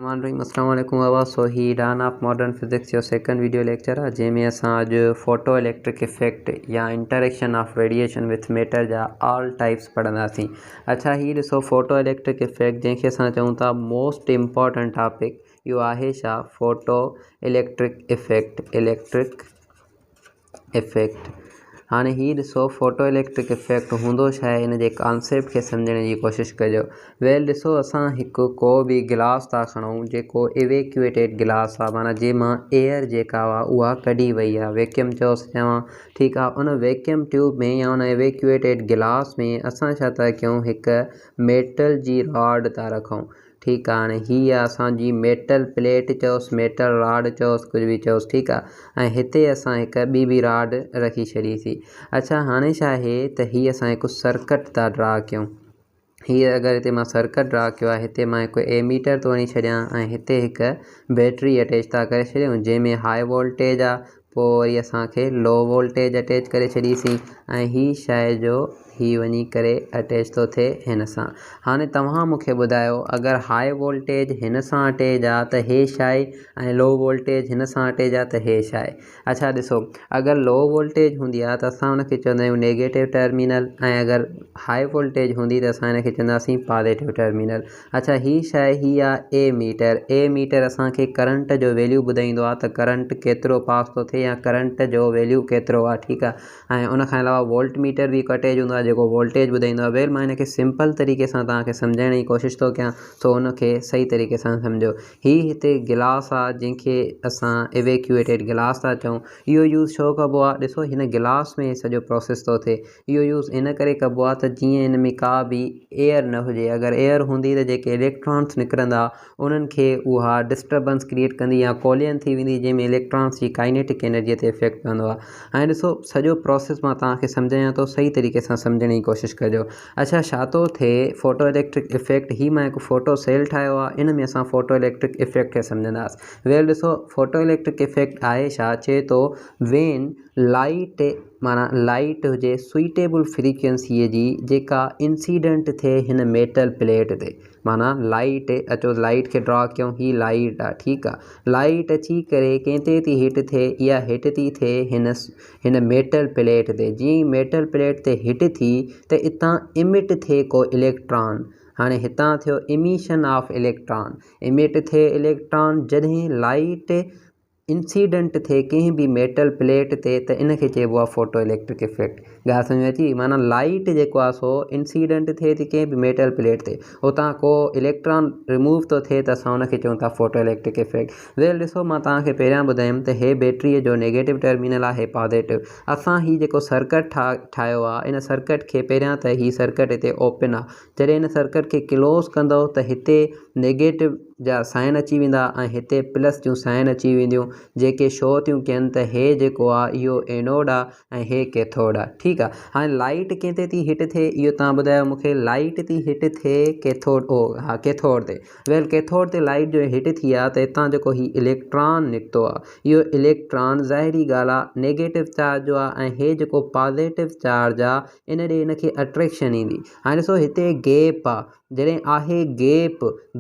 अस्सलाम वालेकुम बाबा। सो ही डान ऑफ मॉडर्न फिजिक्स जो सेकंड वीडियो लेक्चर है जैमें असां अॼु फोटो इलेक्ट्रिक इफेक्ट या interaction of radiation with matter जा ऑल टाइप्स पढ़ंदासीं। अच्छा ही ॾिसो फोटो इलेक्ट्रिक इफेक्ट जंहिंखे असां चऊं था मोस्ट इम्पॉर्टेंट टॉपिक इहो आहे छा फोटो इलेक्ट्रिक इफेक्ट। हाँ ही ॾिसो फोटो इलेक्ट्रिक इफेक्ट हूंदो छा आहे इन जे कॉन्सेप्ट खे सम्झण जी कोशिशि कजो। वेल ॾिसो असां हिकु को बि गिलास था खणूं जेको इवेक्यूएटेड गिलास आहे, माना जंहिंमां एयर जेका आहे उहा कढी वई आहे, वैक्यूम चयोसि चवां ठीकु आहे। उन वैक्यूम ट्यूब में या उन इवेक्यूएटेड गिलास में असां छा था कयूं, हिकु मेटल जी रॉड था रखूं। ठीकु आहे, हाणे हीअ आहे असांजी मेटल प्लेट चयोसि, मेटल रॉड चयोसि, कुझु बि चयोसि ठीकु आहे। ऐं हिते असां हिकु ॿी बि रॉड रखी छॾीसीं। अच्छा हाणे छा आहे त हीअ असां हिकु सर्किट था ड्रा कयूं। हीअ अगरि हिते मां सर्किट ड्रा कयो आहे, हिते मां हिकु एमीटर थो हणी छॾियां ऐं हिते हिकु बैटरी अटैच था करे छॾियूं जंहिंमें हाई वोल्टेज आहे। पोइ वरी असांखे लो वोल्टेज अटैच करे छॾीसीं ऐं हीअ शइ जो ही वञी करे अटैच थो थिए हिन सां। हाणे तव्हां मूंखे ॿुधायो अगरि हाई वोल्टेज हिन सां अटैच आहे त हे छा आहे ऐं लो वोल्टेज हिन सां अटैच आहे त हे छा आहे। अच्छा ॾिसो, अगरि लो वोल्टेज हूंदी आहे त असां हुनखे चवंदा आहियूं नेगेटिव टर्मिनल ऐं अगरि हाई वोल्टेज हूंदी त असां हिनखे चवंदासीं पॉजिटिव टर्मिनल। अच्छा हीअ छा आहे, हीअ आहे ए मीटर असांखे करंट जो वैल्यू ॿुधाईंदो आहे त करंट केतिरो पास थो थिए या करंट जो वैल्यू केतिरो आहे ठीकु आहे। ऐं उनखां अलावा वोल्ट मीटर बि हिकु अटैच हूंदो आहे जेको वोल्टेज ॿुधाईंदो आहे। वेल मां हिनखे सिंपल तरीक़े सां तव्हांखे सम्झाइण जी कोशिशि थो कयां तो हुनखे सही तरीक़े सां सम्झो। हीअ हिते गिलास आहे जंहिंखे असां इवेक्यूएटेड गिलास था चऊं। इहो यूज़ छो कबो आहे, ॾिसो हिन गिलास में सॼो प्रोसेस थो थिए। इहो यूज़ इन करे कबो आहे त जीअं हिन में का बि एयर न हुजे, अगरि एयर हूंदी त जेके इलेक्ट्रॉन्स निकिरंदा उन्हनि खे उहा डिस्टर्बेंस क्रिएट कंदी या कोलियन थी वेंदी जंहिंमें इलेक्ट्रॉन्स जी काइनेटिक एनर्जीअ ते इफेक्ट पवंदो आहे। ऐं ॾिसो सॼो प्रोसेस मां तव्हांखे सम्झायां थो, सही तरीक़े सां सम्झण जी कोशिशि कजो। अच्छा छा थो थिए फोटो इलेक्ट्रिक इफेक्ट, ही मां हिकु फोटो सेल ठाहियो आहे, इन में असां फोटो इलेक्ट्रिक इफेक्ट खे सम्झंदासीं। वेल ॾिसो फोटो इलेक्ट्रिक इफेक्ट आहे छा, चए थो वेन लाइट माना लाइट हुजे सुइटेबल फ्रीक्वेंसीअ जी जेका इंसीडेंट थिए हिन मेटल प्लेट ते, माना लाइट अचो लाइट खे ड्रॉ कयूं, ही लाइट आहे ठीकु आहे। लाइट अची करे कंहिं ते थी हिट थिए, इहा हिट थी थिए हिन मेटल प्लेट ते। जीअं ई मेटल प्लेट ते हिट थी त हितां इमिट थिए को इलेक्ट्रॉन। हाणे हितां थियो इमिशन ऑफ इलेक्ट्रॉन, इमिट थिए इलेक्ट्रॉन जॾहिं लाइट इंसीडेंट थिए कंहिं बि मेटल प्लेट ते त इनखे चइबो आहे फोटो इलेक्ट्रिक इफेक्ट। ॻाल्हि सम्झ में अची, माना लाइट जेको आहे सो इंसीडेंट थिए थी कंहिं बि मेटल प्लेट ते, उतां को इलेक्ट्रॉन रिमूव थो थिए त असां हुनखे चऊं था फोटो इलेक्ट्रिक इफेक्ट। वेल ॾिसो मां तव्हांखे पहिरियां ॿुधायमि त हे बैटरीअ जो नेगेटिव टर्मिनल आहे, हे पॉजिटिव। असां ही जेको सर्किट ठाहियो आहे इन सर्किट खे पहिरियां त ही सर्किट हिते ओपन आहे, जॾहिं हिन सर्किट खे क्लोज़ कंदो त हिते नेगेटिव जा साइन अची वेंदा ऐं हिते प्लस जूं साइन अची वेंदियूं जेके शो थियूं कनि त हे जेको आहे इहो एनोड आहे ऐं हे कैथोड आहे ठीकु आहे। हाणे लाइट कंहिं ते थी हिट थिए इहो तव्हां ॿुधायो मूंखे, लाइट थी हिट थिए कैथोड कैथोड ते। वेल कैथोड ते लाइट जो हिट थी आहे त हितां जेको ही इलेक्ट्रॉन निकितो आहे, इहो इलेक्ट्रॉन ज़ाहिरी ॻाल्हि आहे नेगेटिव चार्ज जो आहे ऐं हे जेको पॉजिटिव चार्ज आहे इन ॾे हिनखे अट्रैक्शन ईंदी। हाणे ॾिसो हिते गैप आहे, जॾहिं आहे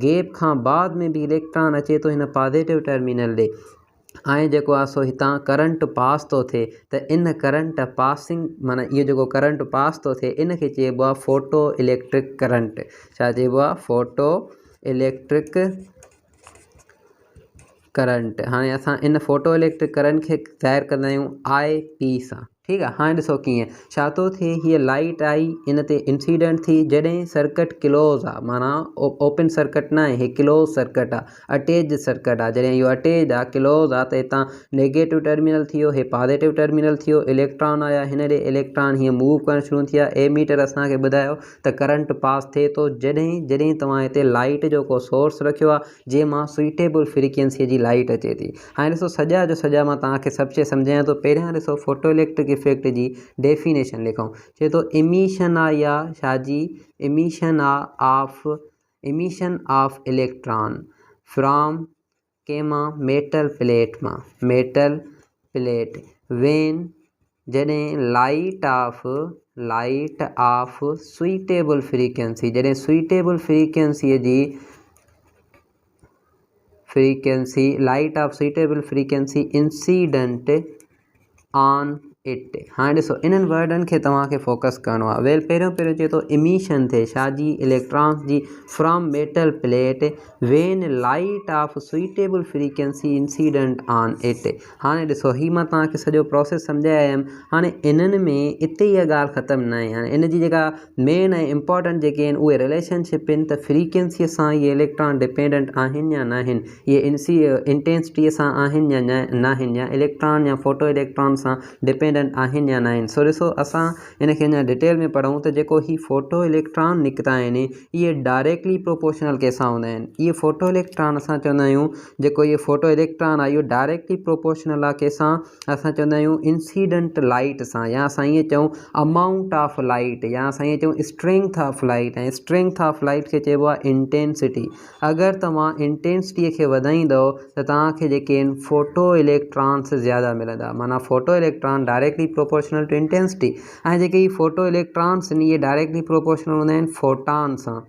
गैप खां बाद में बि इलेक्ट्रॉन अचे थो हिन पॉजिटिव टर्मिनल ॾे ऐं जेको आहे सो हितां करंट पास थो थिए त इन करंट पासिंग माना इहो जेको करंट पास थो थिए इनखे चइबो आहे फोटो इलेक्ट्रिक करंट। छा चइबो आहे, फोटो इलेक्ट्रिक करंट। हाणे असां इन फोटो इलेक्ट्रिक करंट खे ज़ाहिर कंदा आहियूं IP सां ठीकु आहे। हाणे ॾिसो कीअं छा थो थिए, हीअ लाइट आई इन ते इंसीडेंट थी जॾहिं सर्किट क्लोज़ आहे, माना ओपन सर्किट न आहे, हे क्लोज़ सर्किट आहे, अटैच सर्किट आहे। जॾहिं इहो अटैच आहे क्लोज़ आहे त हितां नेगेटिव टर्मिनल थी वियो, हे पॉजिटिव टर्मिनल थी वियो, इलेक्ट्रॉन आया हिन ॾे, इलेक्ट्रॉन हीअं मूव करणु शुरू थिया। एमीटर असांखे ॿुधायो त करंट पास थिए थो जॾहिं तव्हां हिते लाइट जो को सोर्स रखियो आहे जंहिंमां सुइटेबल फ्रीक्वेंसीअ जी लाइट अचे थी। हाणे ॾिसो सॼा जो सॼा मां तव्हांखे सभु शइ सम्झायां थो। पहिरियां ॾिसो फोटो इलेक्ट्रिक इफेक्ट जी डेफिनेशन लिखूं, चए थो इमिशन आहे या छाजी, इमिशन ऑफ इलेक्ट्रॉन फ्रॉम कंहिंमां मेटल प्लेट वेन जॾहिं लाइट ऑफ सुइटेबल फ्रीक्वेंसी, जॾहिं सुइटेबल फ्रीक्वेंसीअ जी frequency, light of suitable frequency incident on it. हाँ ॾिसो इन्हनि वर्डनि खे तव्हांखे फोकस करिणो आहे। वेल पहिरियों चए थो इमिशन थिए छाजी, इलेक्ट्रॉन्स जी from metal plate when light of suitable frequency incident on it. हाणे ॾिसो ही मां तव्हांखे सॼो प्रोसेस सम्झाए आयुमि। हाणे इन्हनि में इते इहा ॻाल्हि ख़तमु न आहे। हाणे इन जी जेका मेन ऐं इम्पॉर्टेंट जेके आहिनि उहे रिलेशनशिप आहिनि त फ्रीक्वेंसीअ सां इहे इलेक्ट्रॉन डिपेंडेंट आहिनि या न आहिनि, इहे इंटेंसिटीअ सां आहिनि या न आहिनि, या इलेक्ट्रॉन या फोटो इलेक्ट्रॉन सां डिपेंडेंट आहिनि या न आहिनि। सो ॾिसो असां इनखे अञा डिटेल में पढ़ूं त जेको ही फोटो इलेक्ट्रॉन निकिता आहिनि इहे डायरेक्टली प्रोपोर्शनल कंहिंसां हूंदा आहिनि। इहे फोटो इलेक्ट्रॉन असां चवंदा आहियूं जेको इहे फोटो इलेक्ट्रॉन आहे इहो डायरेक्टली प्रोपोर्शनल आहे कंहिंसां, असां चवंदा आहियूं इंसीडेंट लाइट सां, या असां ईअं चऊं अमाउंट ऑफ लाइट, या असां ईअं चऊं स्ट्रेंथ ऑफ लाइट। ऐं स्ट्रेंथ ऑफ लाइट खे चइबो आहे इंटेंसिटी। अगरि तव्हां इंटेंसिटीअ खे वधाईंदव त तव्हांखे जेके आहिनि फोटो इलेक्ट्रॉन्स ज़्यादा मिलंदा। माना photo electron directly proportional to intensity. ऐं जेके ही फोटो इलेक्ट्रॉन्स आहिनि इहे डायरेक्टली प्रोपोर्शनल हूंदा आहिनि फोटान सां।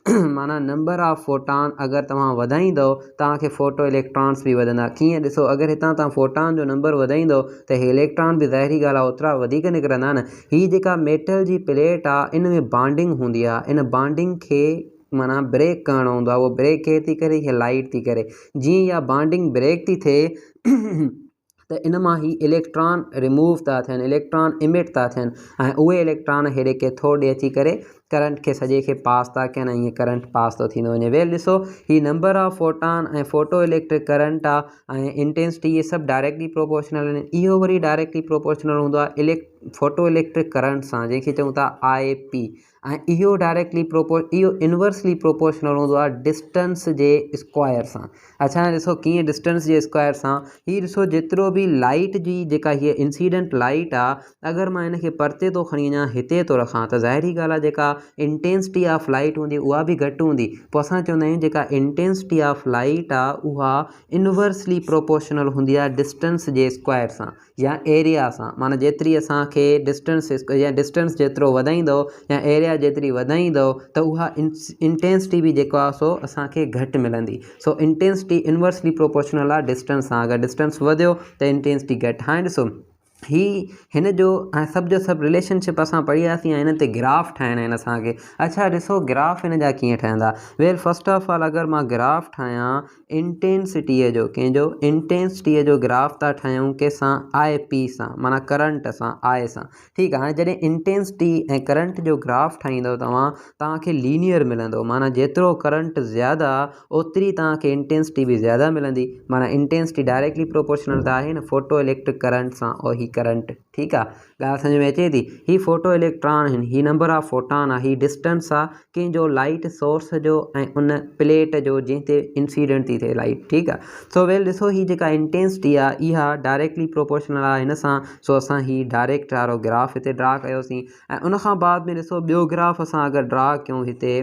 माना नंबर ऑफ फोटान अगरि तव्हां वधाईंदव तव्हांखे फोटो इलेक्ट्रॉन्स बि वधंदा। कीअं ॾिसो अगरि हितां तव्हां फोटान जो नंबर वधाईंदव त हे इलेक्ट्रॉन बि ज़ाहिरी ॻाल्हि आहे ओतिरा वधीक निकिरंदा न। हीअ जेका मेटल जी प्लेट आहे इन में बॉन्डिंग हूंदी आहे, इन बॉन्डिंग खे माना ब्रेक करणो हूंदो आहे। उहो ब्रेक केरु थी करे, हीअ लाइट थी करे। जीअं इहा बॉन्डिंग ब्रेक थी थिए त इन मां ही इलेक्ट्रॉन रिमूव था थियनि, इलेक्ट्रॉन इमिट था थियनि, ऐं उहे इलेक्ट्रॉन हेॾे कैथोड ॾे अची करे करंट खे सॼे खे पास था कनि, ऐं ईअं करंट पास थो थींदो वञे। वेल ॾिसो ही नंबर ऑफ फोटान ऐं फोटो इलेक्ट्रिक करंट आहे ऐं इंटेंसिटी इहे सभु डायरेक्टली प्रोपोर्शनल आहिनि। इहो वरी डायरेक्टली प्रोपोर्शनल हूंदो आहे फोटो इलेक्ट्रिक करंट सां, जंहिंखे चऊं था IP। ऐं इहो डायरेक्टली इहो इनवर्सली प्रोपोर्शनल हूंदो आहे डिस्टेंस जे स्क्वायर सां। अच्छा ॾिसो कीअं डिस्टेंस जे स्क्वायर सां, हीअ ॾिसो जेतिरो बि लाइट जी जेका हीअ इंसीडेंट लाइट आहे अगरि मां हिनखे परते थो खणी वञा हिते थो रखां त ज़ाहिरी ॻाल्हि आहे जेका इंटेंसिटी ऑफ लाइट हूंदी उहा बि घटि हूंदी। पोइ असां चवंदा आहियूं जेका इंटेंसिटी ऑफ लाइट आहे उहा इनवर्सली प्रोपोर्शनल हूंदी आहे डिस्टेंस जे स्क्वायर सां या एरिया सां। माना जेतिरी असांखे डिस्टेंस या डिस्टेंस जेतिरो वधाईंदव या एरिया जेतिरी वधाईंदव त उहा इंटेंसिटी बि जेको आहे सो असांखे घटि मिलंदी। सो इंटेंसिटी इनवर्सली प्रोपोर्शनल आहे डिस्टेंस सां। अगरि डिस्टेंस वधियो त इंटेंसिटी घटि। हाणे ॾिसो हिन जो ऐं सभ जो सभु रिलेशनशिप असां पढ़ियासीं ऐं हिन ते ग्राफ ठाहिणा आहिनि असांखे। अच्छा ॾिसो ग्राफ हिन जा कीअं ठहंदा। वेल फस्ट ऑफ ऑल अगरि मां ग्राफ ठाहियां इंटेंसिटीअ जो, कंहिंजो इंटेंसिटीअ जो ग्राफ था ठाहियूं कंहिंसां IP सां, माना करंट सां, I सां। ठीकु आहे। हाणे जॾहिं इंटेंसिटी ऐं करंट जो ग्राफ ठाहींदव तव्हांखे लीनियर मिलंदो। माना जेतिरो करंट ज़्यादा ओतिरी तव्हांखे इंटेंसिटी बि ज़्यादा मिलंदी। माना इंटेंसिटी डायरेक्टली प्रोपोर्शनल त आहे न फोटो इलेक्ट्रिक करंट सां और ही करंट। ठीकु आहे, ॻाल्हि सम्झ में अचे थी। ही फोटो इलेक्ट्रॉन आहिनि, ही नंबर ऑफ फोटान आहे, ही डिस्टेंस आहे कंहिंजो लाइट सोर्स जो ऐं उन प्लेट जो जंहिं ते इंसीडेंट थी थिए लाइट। ठीकु आहे। सो वेल ॾिसो ही जेका इंटेंसिटी आहे इहा डायरेक्टली प्रोपोर्शनल आहे हिन सां। सो असां ही डायरेक्ट वारो ग्राफ हिते ड्रा कयोसीं। ऐं उनखां बाद में ॾिसो ॿियो ग्राफ असां अगरि ड्रा कयूं हिते,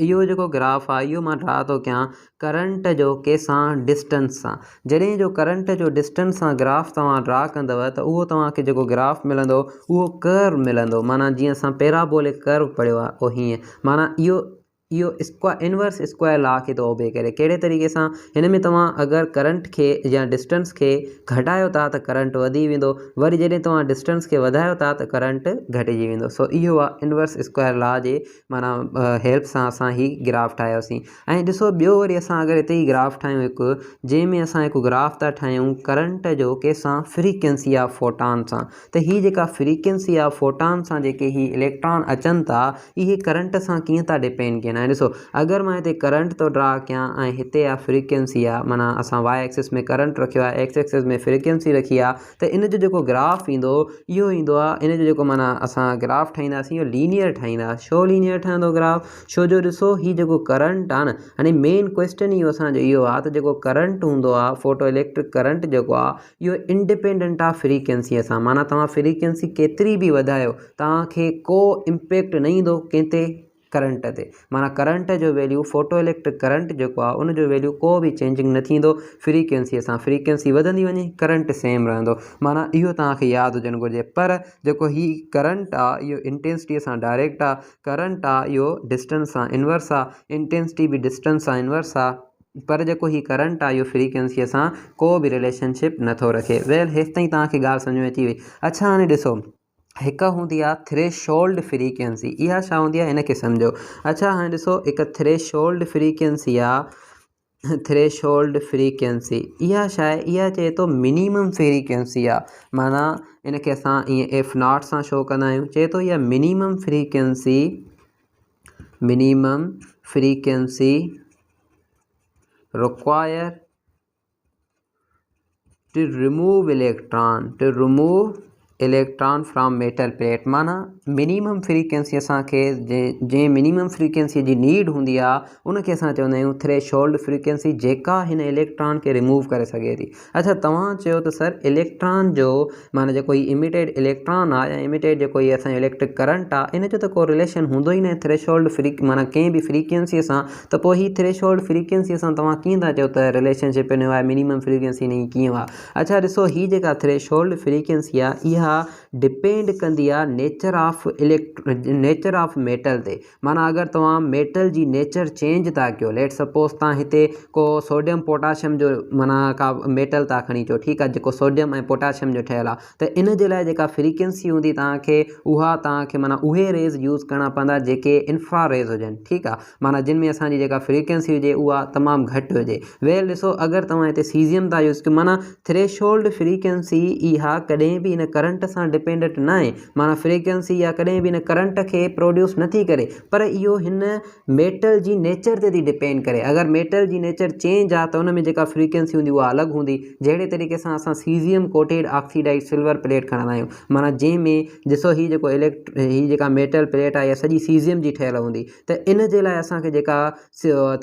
इहो जेको ग्राफ आहे इहो मां ड्रा थो कयां करंट जो कंहिंसां डिस्टेंस सां। जॾहिं जो करंट जो डिस्टेंस सां ग्राफ तव्हां ड्रा कंदव त उहो तव्हांखे जेको ग्राफ मिलंदो उहो कर्व मिलंदो। माना जीअं असां पैराबोलिक कर्व पढ़ियो आहे उहो हीअं। माना इहो इनवर्स स्क्वायर लॉ खे थो ओबे करे। कहिड़े तरीक़े सां, हिन में तव्हां अगरि करंट खे या डिस्टेंस खे घटायो था त करंट वधी वेंदो, वरी जॾहिं तव्हां डिस्टेंस खे वधायो था त करंट घटिजी वेंदो। सो इहो आहे इनवर्स स्क्वायर लॉ जे माना हेल्प सां असां ही ग्राफ ठाहियोसीं। ऐं ॾिसो ॿियो वरी असां अगरि हिते ई ग्राफ ठाहियूं हिकु, जंहिंमें असां हिकु ग्राफ था ठाहियूं करंट जो कंहिंसां फ्रीक्वेंसी ऑफ फोटान सां। त हीअ जेका फ्रीक्वेंसी ऑफ फोटान सां जेके ही इलेक्ट्रॉन अचनि था इहे करंट सां कीअं था डिपेंड कनि। ऐं ॾिसो अगरि मां हिते करंट थो ड्रा कयां ऐं हिते आहे फ्रीक्वेंसी आहे, माना असां Y एक्सिस में करंट रखियो आहे, X एक्सिस में फ्रीक्वेंसी रखी आहे, त इन जो जेको ग्राफ ईंदो इहो ईंदो आहे। इन जो जेको माना असां ग्राफ ठाहींदासीं इहो लीनियर ठाहींदासीं। छो लीनियर ठहंदो ग्राफ? छो जो ॾिसो हीउ जेको करंट आहे न, हाणे मेन क्वेश्चन इहो असांजो इहो आहे त जेको करंट हूंदो आहे फोटो इलेक्ट्रिक करंट जेको आहे इहो इंडिपेंडेंट आहे फ्रीक्वेंसीअ सां। माना तव्हां फ्रीक्वेंसी केतिरी बि वधायो तव्हांखे को इम्पैक्ट न ईंदो कंहिं ते, करंट ते। माना करंट जो वैल्यू फोटो इलेक्ट्रिक करंट जेको आहे उन जो वैल्यू को बि चेंजिंग न थींदो फ्रीक्वेंसीअ सां। फ्रीक्वेंसी वधंदी वञे करंट सेम रहंदो। माना इहो तव्हांखे यादि हुजणु घुरिजे। पर जेको ही करंट आहे इहो इंटेंसिटीअ सां डायरेक्ट आहे, करंट आहे इहो डिस्टेंस सां इनवर्स आहे, इंटेंसिटी बि डिस्टेंस सां इनवर्स आहे। पर जेको ही करंट आहे इहो फ्रीक्वेंसीअ सां को बि रिलेशनशिप नथो रखे। वेल हेसि ताईं तव्हांखे ॻाल्हि सम्झ में अची वई। अच्छा हाणे ॾिसो, हिकु हूंदी आहे थ्रेशोल्ड फ्रीक्वेंसी। इहा छा हूंदी आहे इनखे सम्झो। अच्छा हाणे ॾिसो, हिकु थ्रेशोल्ड फ्रीक्वेंसी आहे। थ्रेशोल्ड फ्रीक्वेंसी इहा छा आहे, इहा चए थो मिनिमम फ्रीक्वेंसी आहे। माना इनखे असां ईअं एफ नॉट सां शो कंदा आहियूं। चए थो इहा minimum frequency require to remove electron from metal plate। माना मिनिमम फ्रीक्वेंसी असांखे जंहिं मिनिमम फ्रीक्वेंसी जी नीड हूंदी आहे उनखे असां चवंदा आहियूं थ्रेशोल्ड फ्रीक्वेंसी, जेका हिन इलेक्ट्रॉन खे रिमूव करे सघे थी। अच्छा तव्हां चयो त सर इलेक्ट्रॉन जो माना जेको ही इमिटेड इलेक्ट्रॉन आहे या इमिटेड जेको ही असांजो इलेक्ट्रिक करंट आहे, इन जो त को रिलेशन हूंदो ई न थ्रेशोल्ड माना कंहिं बि फ्रीक्वेंसीअ सां। त पोइ ही थ्रेशोल्ड फ्रीक्वेंसीअ सां तव्हां कीअं था चयो त रिलेशनशिप इन जो आहे मिनिमम फ्रीक्वेंसी नहीं कीअं आहे। अच्छा ॾिसो, ही जेका थ्रेशोल्ड फ्रीक्वेंसी आहे इहा डिपेंड कंदी आहे नेचर ऑफ मेटल ते। माना अगरि तव्हां मेटल जी नेचर चेंज था कयो, लेट सपोज तव्हां हिते को सोडियम पोटाशियम जो माना का मेटल था खणी अचो, ठीकु आहे, जेको सोडियम ऐं पोटाशियम जो ठहियलु आहे, त इन जे लाइ जेका फ्रीक्वेंसी हूंदी तव्हांखे उहा तव्हांखे माना उहे रेज़ यूज़ करणा पवंदा जेके इंफ्रा रेज़ हुजनि, ठीकु आहे। माना जिन में असांजी जेका फ्रीक्वेंसी हुजे उहा तमामु घटि हुजे। वेल ॾिसो, अगरि तव्हां हिते सीज़ियम था यूज़ कयो, माना थ्रेशोल्ड फ्रीक्वेंसी इहा कॾहिं बि इन करंट सां डिपेंडेंट न आहे। माना फ्रीक्वेंसी इहा कॾहिं बि इन करंट खे प्रोड्यूस नथी करे, पर इहो हिन मेटल जी नेचर ते थी डिपेंड करे। अगरि मेटल जी नेचर चेंज आहे त उन में जेका फ्रीक्वेंसी हूंदी उहा अलॻि हूंदी। जहिड़े तरीक़े सां असां caesium coated oxidise silver plate खणंदा आहियूं, माना जंहिंमें ॾिसो ही जेको ही जेका मेटल प्लेट आहे इहा सॼी सीज़ियम जी ठहियलु हूंदी। त इन जे लाइ असांखे जेका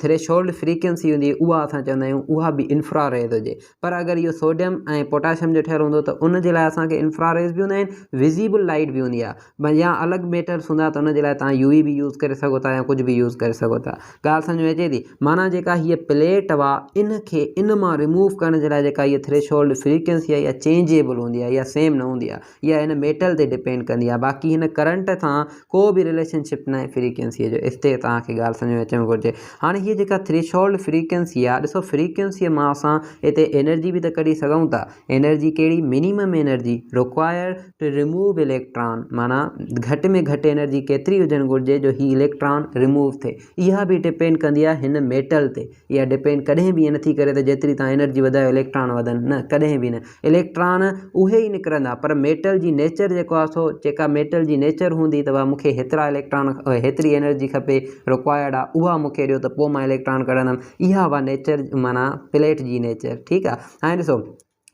थ्रेशोल्ड फ्रीक्वेंसी हूंदी उहा असां चवंदा आहियूं उहा बि इंफ्रा रेज़ हुजे। पर अगरि इहो सोडियम ऐं पोटाशियम जो ठहियलु हूंदो त उन जे लाइ असांखे इंफ्रा रेज़ बि हूंदा आहिनि, विज़िबल लाइट बि हूंदी आहे। या अलॻि मेटल्स हूंदा त उन जे लाइ तव्हां यूवी बि यूज़ करे सघो था या कुझु बि यूज़ करे सघो था। ॻाल्हि सम्झ में अचे थी। माना जेका हीअ प्लेट आहे इनखे इन मां रिमूव करण जे लाइ जेका हीअ थ्रेशोल्ड फ्रीक्वेंसी आहे इहा चेंजेबल हूंदी आहे, इहा सेम न हूंदी आहे। इहा हिन मेटल ते डिपेंड कंदी आहे, बाक़ी हिन करंट सां को बि रिलेशनशिप न आहे फ्रीक्वेंसीअ जो। इते तव्हांखे ॻाल्हि सम्झ में अचणु घुरिजे। हाणे हीअ जेका थ्रेशोल्ड फ्रीक्वेंसी आहे, ॾिसो फ्रीक्वेंसीअ मां असां हिते एनर्जी बि त कढी सघूं था। एनर्जी कहिड़ी, minimum energy require to remove electron. माना घटि में घटि एनर्जी केतिरी हुजणु घुरिजे जो ही इलेक्ट्रॉन रिमूव थिए। इहा बि डिपेंड कंदी आहे हिन मेटल ते। इहा डिपेंड कॾहिं बि ईअं नथी करे त जेतिरी तव्हां एनर्जी वधायो इलेक्ट्रॉन वधनि, न, कॾहिं बि न। इलेक्ट्रॉन उहे ई निकिरंदा, पर मेटल जी नेचर जेको आहे सो जेका मेटल जी नेचर हूंदी त मूंखे हेतिरा इलेक्ट्रॉन हेतिरी एनर्जी खपे रिक्वायर्ड आहे, उहा मूंखे ॾियो त पोइ मां इलेक्ट्रॉन कढंदुमि। इहा हुआ नेचर, माना प्लेट जी नेचर, ठीकु आहे। हाणे ॾिसो,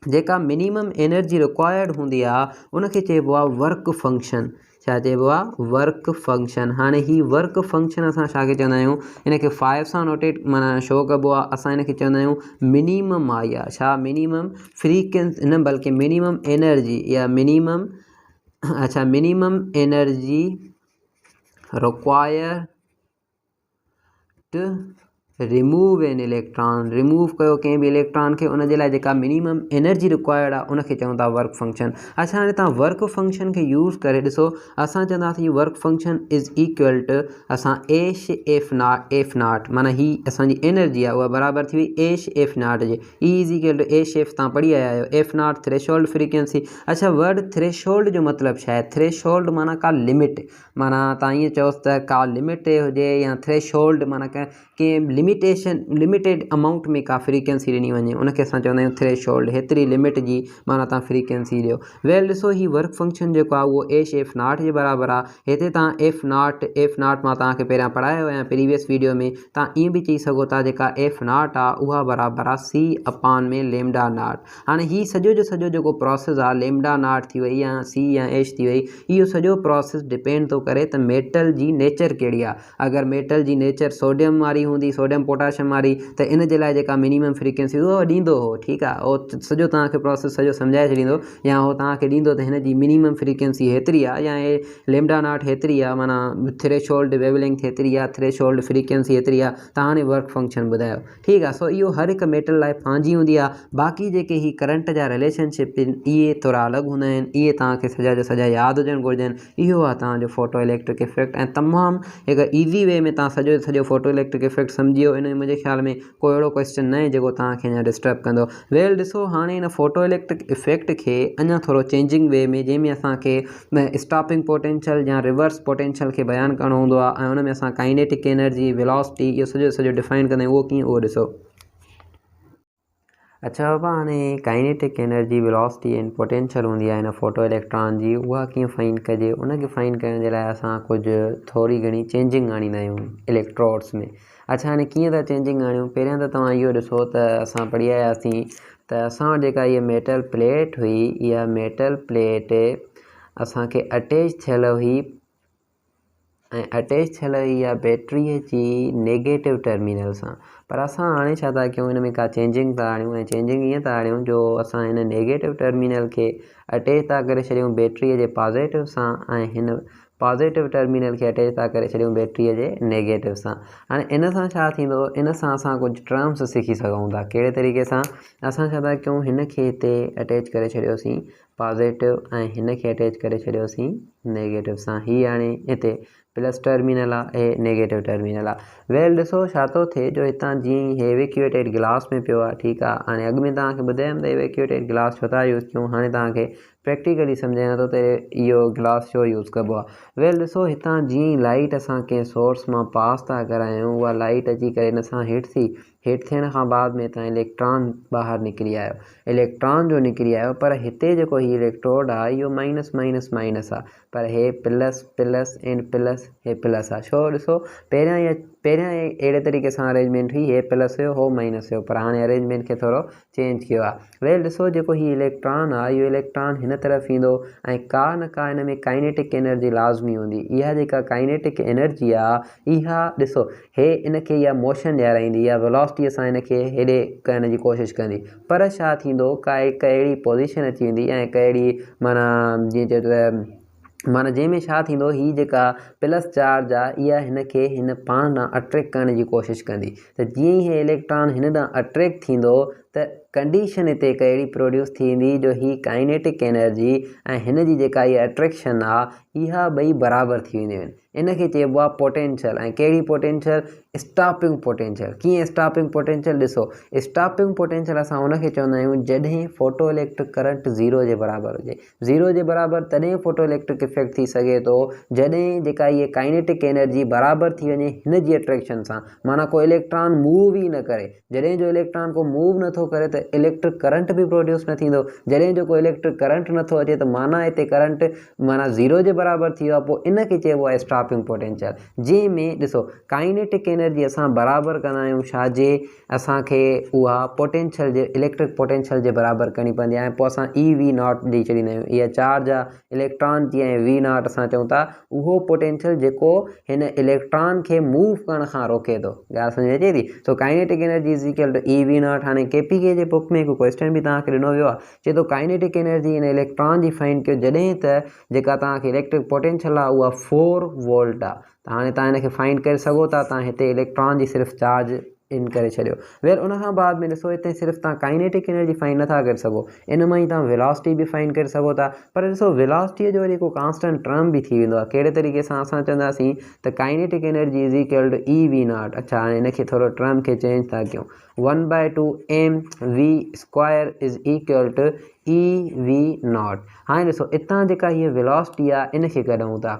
जेका मिनिमम एनर्जी रिक्वायर्ड हूंदी आहे उनखे चइबो आहे वर्क फंक्शन। छा चइबो आहे? Work function. हाणे ही वर्क फंक्शन असां छाखे चवंदा आहियूं, इनखे 5 सां नोटेट माना शो कबो आहे। असां इनखे चवंदा आहियूं मिनिमम आहे इहा। छा? मिनिमम फ्रीक्वेंसी न, बल्कि मिनिमम एनर्जी या मिनिमम, अच्छा, minimum energy require to remove an electron. Remove कयो कंहिं बि इलेक्ट्रॉन खे, उन जे लाइ जेका मिनिमम एनर्जी रिक्वायर्ड आहे उनखे चऊं था वर्क फंक्शन। अच्छा, हाणे तव्हां वर्क फंक्शन खे यूज़ करे ॾिसो, असां चवंदासीं work function is equal to असां एश एफ नॉट, माना ही असांजी एनर्जी आहे उहा बराबरि थी वई एश एफ नॉट जे। E is equal to h f, तव्हां पढ़ी आया आहियो, एफ नॉट थ्रेशोल्ड फ्रीक्वेंसी। अच्छा, वर्ड थ्रेशोल्ड जो मतिलबु छा आहे? थ्रेशोल्ड माना का लिमिट, माना तव्हां ईअं चयोसि त का लिमिट हुजे, या थ्रेशोल्ड माना कंहिं लिमिटेड अमाउंट में का फ्रीक्वेंसी ॾिनी वञे, उनखे असां चवंदा आहियूं थ्रेशोल्ड। हेतिरी लिमिट जी माना तव्हां फ्रीक्वेंसी ॾियो। वेल ॾिसो, ही वर्क फंक्शन जेको आहे उहो एश एफ नॉट जे बराबरि आहे। हिते तव्हां एफ नॉट मां तव्हांखे पहिरियां पढ़ायो हुया प्रीवियस वीडियो में। तव्हां ईअं बि चई सघो था जेका एफ नॉट आहे उहा बराबरि आहे सी अपॉन में लेमडा नॉट। हाणे ही सॼो जो सॼो जेको प्रोसेस आहे, लेमडा नॉट थी वई या सी या एश थी वई, इहो सॼो प्रोसेस डिपेंड थो करे त मेटल जी नेचर कहिड़ी आहे। अगरि मेटल जी नेचर सोडियम वारी हूंदी, सोडियम पोटाशियम वारी, त इन जे लाइ जेका मिनिमम फ्रीक्वेंसी उहो ॾींदो हो, ठीकु आहे, उहो सॼो तव्हांखे प्रोसेस सॼो सम्झाए छॾींदो, या उहो तव्हांखे ॾींदो त हिन जी मिनिमम फ्रीक्वेंसी हेतिरी आहे या हे लेमडा नॉट हेतिरी आहे, माना थ्रेशोल्ड वेवलेंथ हेतिरी आहे, थ्रेशोल्ड फ्रीक्वेंसी हेतिरी आहे, तव्हां हाणे वर्क फंक्शन ॿुधायो, ठीकु आहे। सो इहो हर हिकु मेटल लाइ पंहिंजी हूंदी आहे। बाक़ी जेके ही करंट जा रिलेशनशिप आहिनि इहे थोरा अलॻि हूंदा आहिनि, इहे तव्हांखे सॼा जो सॼा यादि हुजणु घुरिजनि। इहो आहे तव्हांजो फोटो इलेक्ट्रिक इफेक्ट, ऐं तमामु हिकु ईज़ी वे में तव्हां सॼो जो सॼो फोटो इलेक्ट्रिक इफेक्ट सम्झी कयो। इन मुंहिंजे ख़्याल में कोई अहिड़ो क्वेश्चन न आहे जेको तव्हांखे अञा डिस्टर्ब कंदो। वेल ॾिसो, हाणे इन फोटो इलेक्ट्रिक इफेक्ट खे अञा थोरो चेंजिंग वे में, जंहिंमें असांखे स्टॉपिंग पोटेंशियल या रिवर्स पोटेंशियल खे बयानु करणो हूंदो आहे, ऐं उन में असां काइनेटिक एनर्जी, वेलोसिटी, इहो सॼो डिफाइन कंदा आहियूं। उहो कीअं, उहो ॾिसो। अच्छा बाबा, हाणे kinetic energy, velocity and potential हूंदी आहे हिन फोटो इलेक्ट्रॉन जी, उहा कीअं फाइंड कजे? उनखे फाइंड करण जे लाइ असां कुझु थोरी घणी चेंजिंग आणींदा आहियूं इलेक्ट्रोड्स में। अच्छा, हाणे कीअं था चेंजिंग आणियूं? पहिरियां त तव्हां इहो ॾिसो त असां पढ़ी आयासीं त असां वटि जेका इहा मेटल प्लेट हुई, इहा मेटल प्लेट असांखे अटैच थियल हुई, ऐं अटैच थियल हुई इहा बैटरीअ जी नेगेटिव टर्मिनल सां। पर असां हाणे छा था कयूं, हिन में का चेंजिंग था आणियूं, ऐं चेंजिंग ईअं था आणियूं जो असां हिन नेगेटिव टर्मिनल खे अटैच था करे छॾियूं बैटरीअ जे पॉज़िटिव सां, ऐं हिन पॉज़िटिव टर्मिनल खे अटैच था करे छॾियूं बैटरीअ जे नेगेटिव सां। हाणे इन सां छा थींदो? इन सां असां कुझु टर्म्स सिखी सघूं था। कहिड़े तरीक़े सां? असां छा था कयूं, हिन खे हिते अटैच करे छॾियोसीं पॉज़िटिव, ऐं हिन खे अटैच करे छॾियोसीं नेगेटिव सां। हीअ हाणे हिते प्लस टर्मिनल आहे, ऐं नेगेटिव टर्मिनल आहे। वेल ॾिसो छा थो थिए, जो हितां जीअं ई इवेक्यूएटेड गिलास में पियो आहे, ठीकु आहे। हाणे अॻु में तव्हांखे ॿुधायमि त इवेक्यूएटेड गिलास छो था यूज़ कयूं, हाणे तव्हांखे प्रैक्टिकली सम्झां थो त इहो गिलास छो यूज़ कबो आहे। वेल ॾिसो, हितां जीअं ई लाइट असां कंहिं सोर्स मां पास था करायूं, उहा लाइट अची करे हिन सां हिट थी। हिट थियण खां बाद में तव्हां इलेक्ट्रॉन ॿाहिरि निकिरी आयो, इलेक्ट्रॉन जो निकिरी आयो। पर हिते जेको हीउ इलेक्ट्रोड आहे, इहो माइनस माइनस माइनस आहे, पर हे प्लस प्लस एंड प्लस, हे प्लस आहे। छो? ॾिसो, पहिरियां अहिड़े तरीक़े सां अरेंजमेंट हुई, हे प्लस हुयो, हो माइनस हुयो, पर हाणे अरेंजमेंट खे थोरो चेंज कयो आहे। वेल ॾिसो, जेको हीउ इलेक्ट्रॉन आहे, इहो इलेक्ट्रॉन हिन तरफ़ ईंदो, ऐं का न का हिन में काइनेटिक एनर्जी लाज़मी हूंदी। इहा जेका काइनेटिक एनर्जी आहे, इहा ॾिसो, हे इनखे इहा मोशन ॾियाराईंदी, इहा वेलोसिटीअ सां इनखे हेॾे करण जी कोशिशि कंदी। पर छा थींदो, हिकु अहिड़ी पोज़ीशन अची वेंदी, ऐं हिकु अहिड़ी माना जीअं चयो त माना जंहिंमें छा थींदो, हीअ जेका प्लस चार्ज आहे, इहा हिनखे हिन पाण ॾांहुं अट्रैक्ट करण जी कोशिशि कंदी। त जीअं ई हे इलेक्ट्रॉन हिन ॾांहुं अट्रैक्ट थींदो, त कंडीशन हिते हिकु अहिड़ी प्रोड्यूस थींदी जो ही काइनेटिक एनर्जी ऐं हिन जी जेका इहा अट्रैक्शन आहे, इहा ॿई बराबरि थी वेंदियूं आहिनि। इनखे चइबो आहे पोटेंशियल। ऐं कहिड़ी पोटेंशियल? Stopping potential. कीअं स्टॉपिंग पोटेंशियल? ॾिसो, स्टॉपिंग पोटेंशियल असां उनखे चवंदा आहियूं जॾहिं फोटो इलेक्ट्रिक करंट 0 जे बराबरि हुजे। 0 जे बराबरि तॾहिं फोटो इलेक्ट्रिक इफेक्ट थी सघे थो, जॾहिं जेका इहे काइनेटिक एनर्जी बराबरि थी वञे हिन जी अट्रैक्शन सां। माना को इलेक्ट्रॉन मूव ई न करे। जॾहिं जो इलेक्ट्रॉन को मूव नथो करे त इलेक्ट्रिक करंट बि प्रोड्यूस न थींदो। जॾहिं जो को इलेक्ट्रिक करंट नथो अचे त माना हिते करंट माना 0 जे बराबरि थी वियो आहे। पोइ इनखे चइबो आहे स्टॉपिंग पोटेंशियल, जंहिंमें ॾिसो काइनेटिक एनर्जी असां बराबरि कंदा आहियूं छाजे? असांखे उहा पोटेंशियल जे इलेक्ट्रिक पोटेंशियल जे बराबरि करणी पवंदी आहे। ऐं पोइ असां EV0 ॾेई छॾींदा आहियूं। इहा चार्ज आहे इलेक्ट्रॉन जी, ऐं V0 असां चऊं था उहो पोटेंशियल जेको हिन इलेक्ट्रॉन खे मूव करण खां रोके थो। ॻाल्हि सम्झ अचे थी? So kinetic energy is equal to EV0। हाणे KPK जे बुक में हिकु क्वेश्चन बि तव्हांखे ॾिनो वियो आहे, चए थो काइनेटिक एनर्जी हिन इलेक्ट्रॉन जी फाइंड कयो जॾहिं त जेका तव्हांखे इलेक्ट्रिक पोटेंशियल आहे उहा 4 वोल्ट आहे। त हाणे तव्हां हिनखे फाइंड करे सघो था। तव्हां हिते इलेक्ट्रॉन जी सिर्फ़ु चार्ज इन करे छॾियो। वेल उनखां बाद में ॾिसो, हिते सिर्फ़ु तव्हां काइनेटिक एनर्जी फाइंड नथा करे सघो, इन मां ई तव्हां वेलोसिटी बि फाइंड करे सघो था। पर ॾिसो, वेलोसिटीअ जो वरी हिकु कांस्टेंट टर्म बि थी वेंदो आहे। कहिड़े तरीक़े सां? असां चवंदासीं त kinetic energy is equal to EV0। अच्छा, हाणे हिनखे थोरो टर्म खे चेंज था कयूं। 1/2 mv² is equal to EV0। हाणे ॾिसो, हितां जेका हीअ वेलोसिटी आहे इनखे कढूं था,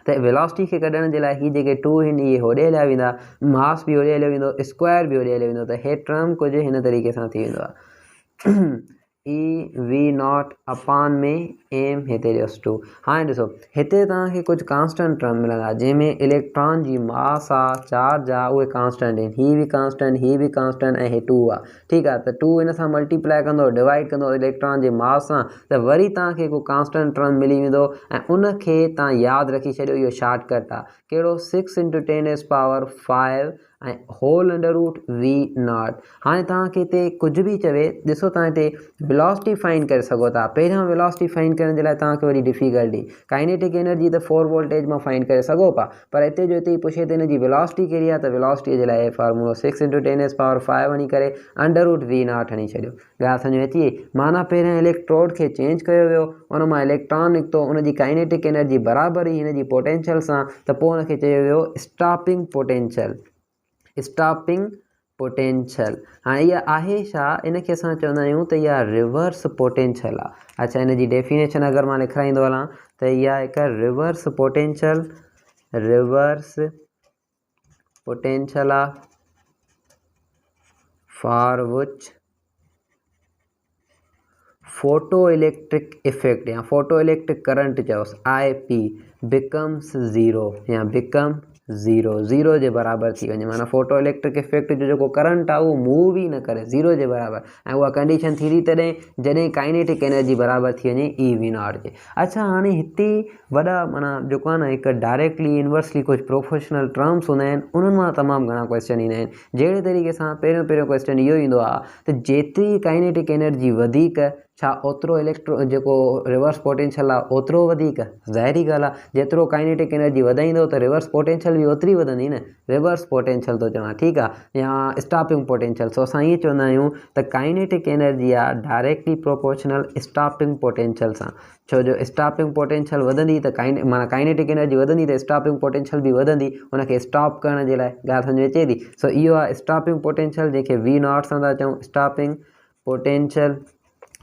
त वेलोसिटी खे कढण जे लाइ हीअ जेके 2 आहिनि इहे होॾे हलिया वेंदा, मास बि होॾे हलियो वेंदो, स्क्वायर बि होॾे हलियो वेंदो। त हे टर्म कुझु हिन तरीक़े सां थी वेंदो आहे EV0 अपान में m हिते ॾियोसि 2। हाणे ॾिसो, हिते तव्हांखे कुझु कांस्टेंट टर्म मिलंदा, जंहिंमें इलेक्ट्रॉन जी मास आहे, चार्ज आहे, उहे कांस्टेंट आहिनि। हीअ बि कांस्टेंट, हीअ बि कांस्टेंट, ऐं हे 2 आहे। ठीकु आहे, त 2 हिन सां मल्टीप्लाई कंदो, डिवाइड कंदो इलेक्ट्रॉन जे मास सां, त वरी तव्हांखे हिकु कांस्टेंट टर्म मिली वेंदो। ऐं उनखे तव्हां यादि रखी छॾियो, इहो शॉर्टकट आहे। कहिड़ो? 6 × 10⁵ ऐं होल अंडर रूट V0। हाणे तव्हांखे हिते कुझु बि चवे, ॾिसो तव्हां हिते वेलोसिटी फाइंड करे सघो था। पहिरियां वेलोसिटी फाइंड करण जे लाइ तव्हांखे वरी डिफिकल्टी, काइनेटिक एनर्जी त 4 वोल्टेज मां फाइंड करे सघो पिया, पर हिते जो हिते ई पुछे त हिनजी वेलोसिटी कहिड़ी आहे, त वेलोसिटीअ जे लाइ फॉर्मूलो 6 × 10⁵ वञी करे अंडर रूट V0 हणी छॾियो। ॻाल्हि सम्झ में अची? माना पहिरियां इलेक्ट्रोड खे चेंज कयो वियो, उन मां इलेक्ट्रॉन निकितो, उनजी काइनेटिक एनर्जी बराबरि हुई हिन जी पोटेंशियल सां, त पोइ उनखे चयो वियो स्टॉपिंग पोटेंशियल। Stopping potential. हाँ इहा आहे छा, इनखे असां चवंदा आहियूं त इहा रिवर्स पोटेंशियल आहे। अच्छा इन जी डेफिनेशन अगरि मां लिखाईंदो हलां त इहा हिकु रिवर्स पोटेंशियल आहे for which photo electric effect या फोटो इलेक्ट्रिक करंट चयोसि IP बिकम्स ज़ीरो या बिकम ज़ीरो जे बराबरि थी वञे। माना फोटो इलेक्ट्रिक इफेक्ट जो जेको करंट आहे उहो मूव ई न करे, ज़ीरो जे बराबरि। ऐं उहा कंडीशन थींदी तॾहिं जॾहिं काइनेटिक एनर्जी बराबरि थी वञे EV0 जे। अच्छा हाणे हिते वॾा माना जेको आहे न हिकु डायरेक्टली इनवर्सली कुझु प्रोफेशनल टर्म्स हूंदा आहिनि, उन्हनि मां तमामु घणा क्वेश्चन ईंदा आहिनि। जहिड़े तरीक़े सां पहिरियों क्वेश्चन इहो ईंदो आहे त जेतिरी काइनेटिक एनर्जी वधीक छा ओतिरो इलेक्ट्रो जेको रिवर्स पोटेंशियल आहे ओतिरो वधीक, ज़ाहिरी ॻाल्हि आहे। जेतिरो काइनेटिक एनर्जी वधाईंदो त रिवर्स पोटेंशियल बि ओतिरी वधंदी न। रिवर्स पोटेंशियल थो चवां, ठीकु आहे, या स्टॉपिंग पोटेंशियल। सो असां ईअं चवंदा आहियूं त काइनेटिक एनर्जी आहे डायरेक्टली प्रोपोर्शनल स्टॉपिंग पोटेंशियल सां। छो जो स्टॉपिंग पोटेंशियल वधंदी त माना काइनेटिक एनर्जी वधंदी त स्टॉपिंग पोटेंशियल बि वधंदी, उनखे स्टॉप करण जे लाइ। ॻाल्हि सम्झ में अचे थी? सो इहो आहे स्टॉपिंग पोटेंशियल, जंहिंखे V0 सां था चऊं स्टॉपिंग पोटेंशियल।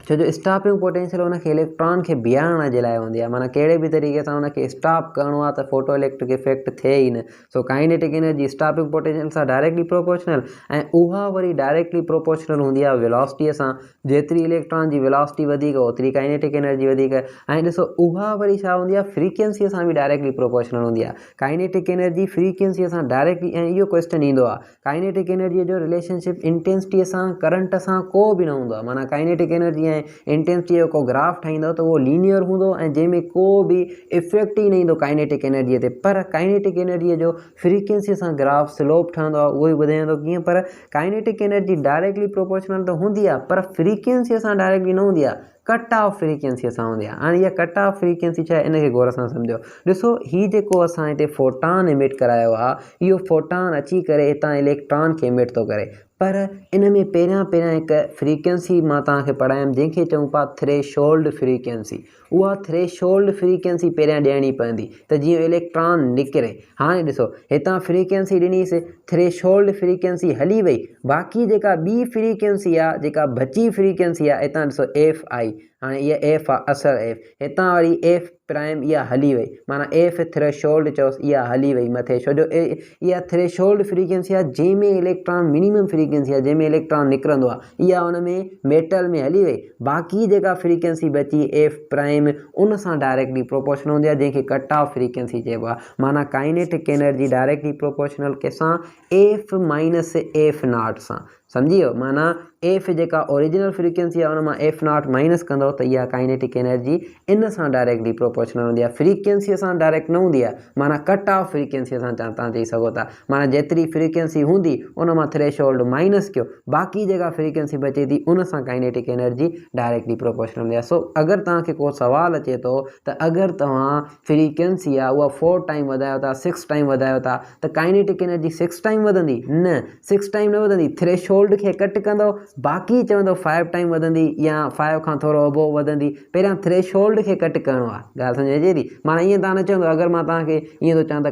छो जो स्टॉपिंग पोटेंशियल उनखे इलेक्ट्रॉन खे बीहारण जे लाइ हूंदी आहे। माना कहिड़े बि तरीक़े सां उनखे स्टॉप करिणो आहे त फोटो इलेक्ट्रिक इफेक्ट थिए ई न। सो काइनेटिक एनर्जी स्टॉपिंग पोटेंशियल सां डायरेक्टली प्रोपोर्शनल, ऐं उहा वरी डायरेक्टली प्रोपोर्शनल हूंदी आहे वेलोसिटीअ सां। जेतिरी इलेक्ट्रॉन जी वेलोसिटी वधीक ओतिरी काइनेटिक एनर्जी वधीक। ऐं ॾिसो उहा वरी छा हूंदी आहे, फ्रीक्वेंसीअ सां बि डायरेक्टली प्रोपोर्शनल हूंदी आहे। काइनेटिक एनर्जी फ्रीक्वेंसीअ सां डायरेक्टली, ऐं इहो क्वेश्चन ईंदो आहे काइनेटिक एनर्जीअ जो रिलेशनशिप इंटेंसिटीअ सां करंट सां को बि न हूंदो आहे। माना काइनेटिक एनर्जी ऐं इंटेंसिटी जो को ग्राफ ठाहींदो त उहो लीनियर हूंदो ऐं जंहिंमें को बि इफेक्ट ई न ईंदो काइनेटिक एनर्जीअ ते। पर काइनेटिक एनर्जीअ जो फ्रीक्वेंसीअ सां ग्राफ स्लोप ठहंदो आहे, उहो ई ॿुधाईंदो कीअं। पर काइनेटिक एनर्जी डायरेक्टली प्रोपोर्शनल त हूंदी आहे, पर फ्रीक्वेंसीअ सां डायरेक्टली न हूंदी आहे, कट ऑफ फ्रीक्वेंसीअ सां हूंदी आहे। हाणे इहा कट ऑफ फ्रीक्वेंसी छा आहे, इनखे गौर सां सम्झो। ॾिसो हीउ जेको असां हिते फोटान इमिट करायो आहे, इहो फोटान अची करे हितां इलेक्ट्रॉन खे इमिट थो करे। पर इन में पहिरियां हिकु फ्रीक्वेंसी मां तव्हांखे पढ़ायमि जंहिंखे चऊं पिया थ्रेशोल्ड फ्रीक्वेंसी। उहा थ्रेशोल्ड फ्रीक्वेंसी पहिरियां ॾियणी पवंदी त जीअं इलेक्ट्रॉन निकिरे। हाणे ॾिसो हितां फ्रीक्वेंसी ॾिनीसीं, थ्रेशोल्ड फ्रीक्वेंसी हली वई, बाक़ी जेका ॿी फ्रीक्वेंसी आहे, जेका बची फ्रीक्वेंसी आहे, हितां ॾिसो FI। हाणे इहा F आहे असर F, हितां वरी F प्राइम इहा हली वई, माना F थ्रेशोल्ड चयोसि इहा हली वई मथे। छो जो इहा थ्रेशोल्ड फ्रीक्वेंसी आहे जंहिंमें इलेक्ट्रॉन मिनिमम फ्रीक्वेंसी आहे, जंहिंमें इलेक्ट्रॉन निकिरंदो आहे, इहा उन में मेटल में हली वई। बाक़ी जेका फ्रीक्वेंसी बची F प्राइम उन सां डायरेक्टली प्रोपोर्शनल हूंदी आहे, जंहिंखे कट ऑफ फ्रीक्वेंसी चइबो आहे। माना काइनेटिक एनर्जी डायरेक्टली प्रोपोर्शनल कंहिंसां F माइनस F0 सां। सम्झी वियो? माना F जेका ओरिजिनल फ्रीक्वेंसी आहे उन मां F0 माइनस कंदो त इहा काइनेटिक एनर्जी इन सां डायरेक्टली प्रोपोर्शनल हूंदी आहे, फ्रीक्वेंसीअ सां डायरेक्ट न हूंदी आहे। माना कट ऑफ फ्रीक्वेंसीअ सां तव्हां चई सघो था। माना जेतिरी फ्रीक्वेंसी हूंदी उन मां थ्रेशोल्ड माइनस कयो, बाक़ी जेका फ्रीक्वेंसी बचे थी उन सां काइनेटिक एनर्जी डायरेक्टली प्रोपोर्शनल हूंदी आहे। सो अगरि तव्हांखे को सुवाल अचे थो त अगरि तव्हां फ्रीक्वेंसी आहे उहा 4 टाइम वधायो था, 6 टाइम वधायो था, त काइनेटिक एनर्जी 6 टाइम वधंदी? न, 6 टाइम न वधंदी। थ्रेशोल्ड खे कट कंदो, बाक़ी चवंदो 5 टाइम वधंदी या 5 खां थोरो अबो वधंदी। पहिरियां थ्रेशोल्ड खे कट करिणो आहे। ॻाल्हि सम्झ अचे थी? माना ईअं तव्हां न चवंदो, अगरि मां तव्हांखे ईअं थो चवां त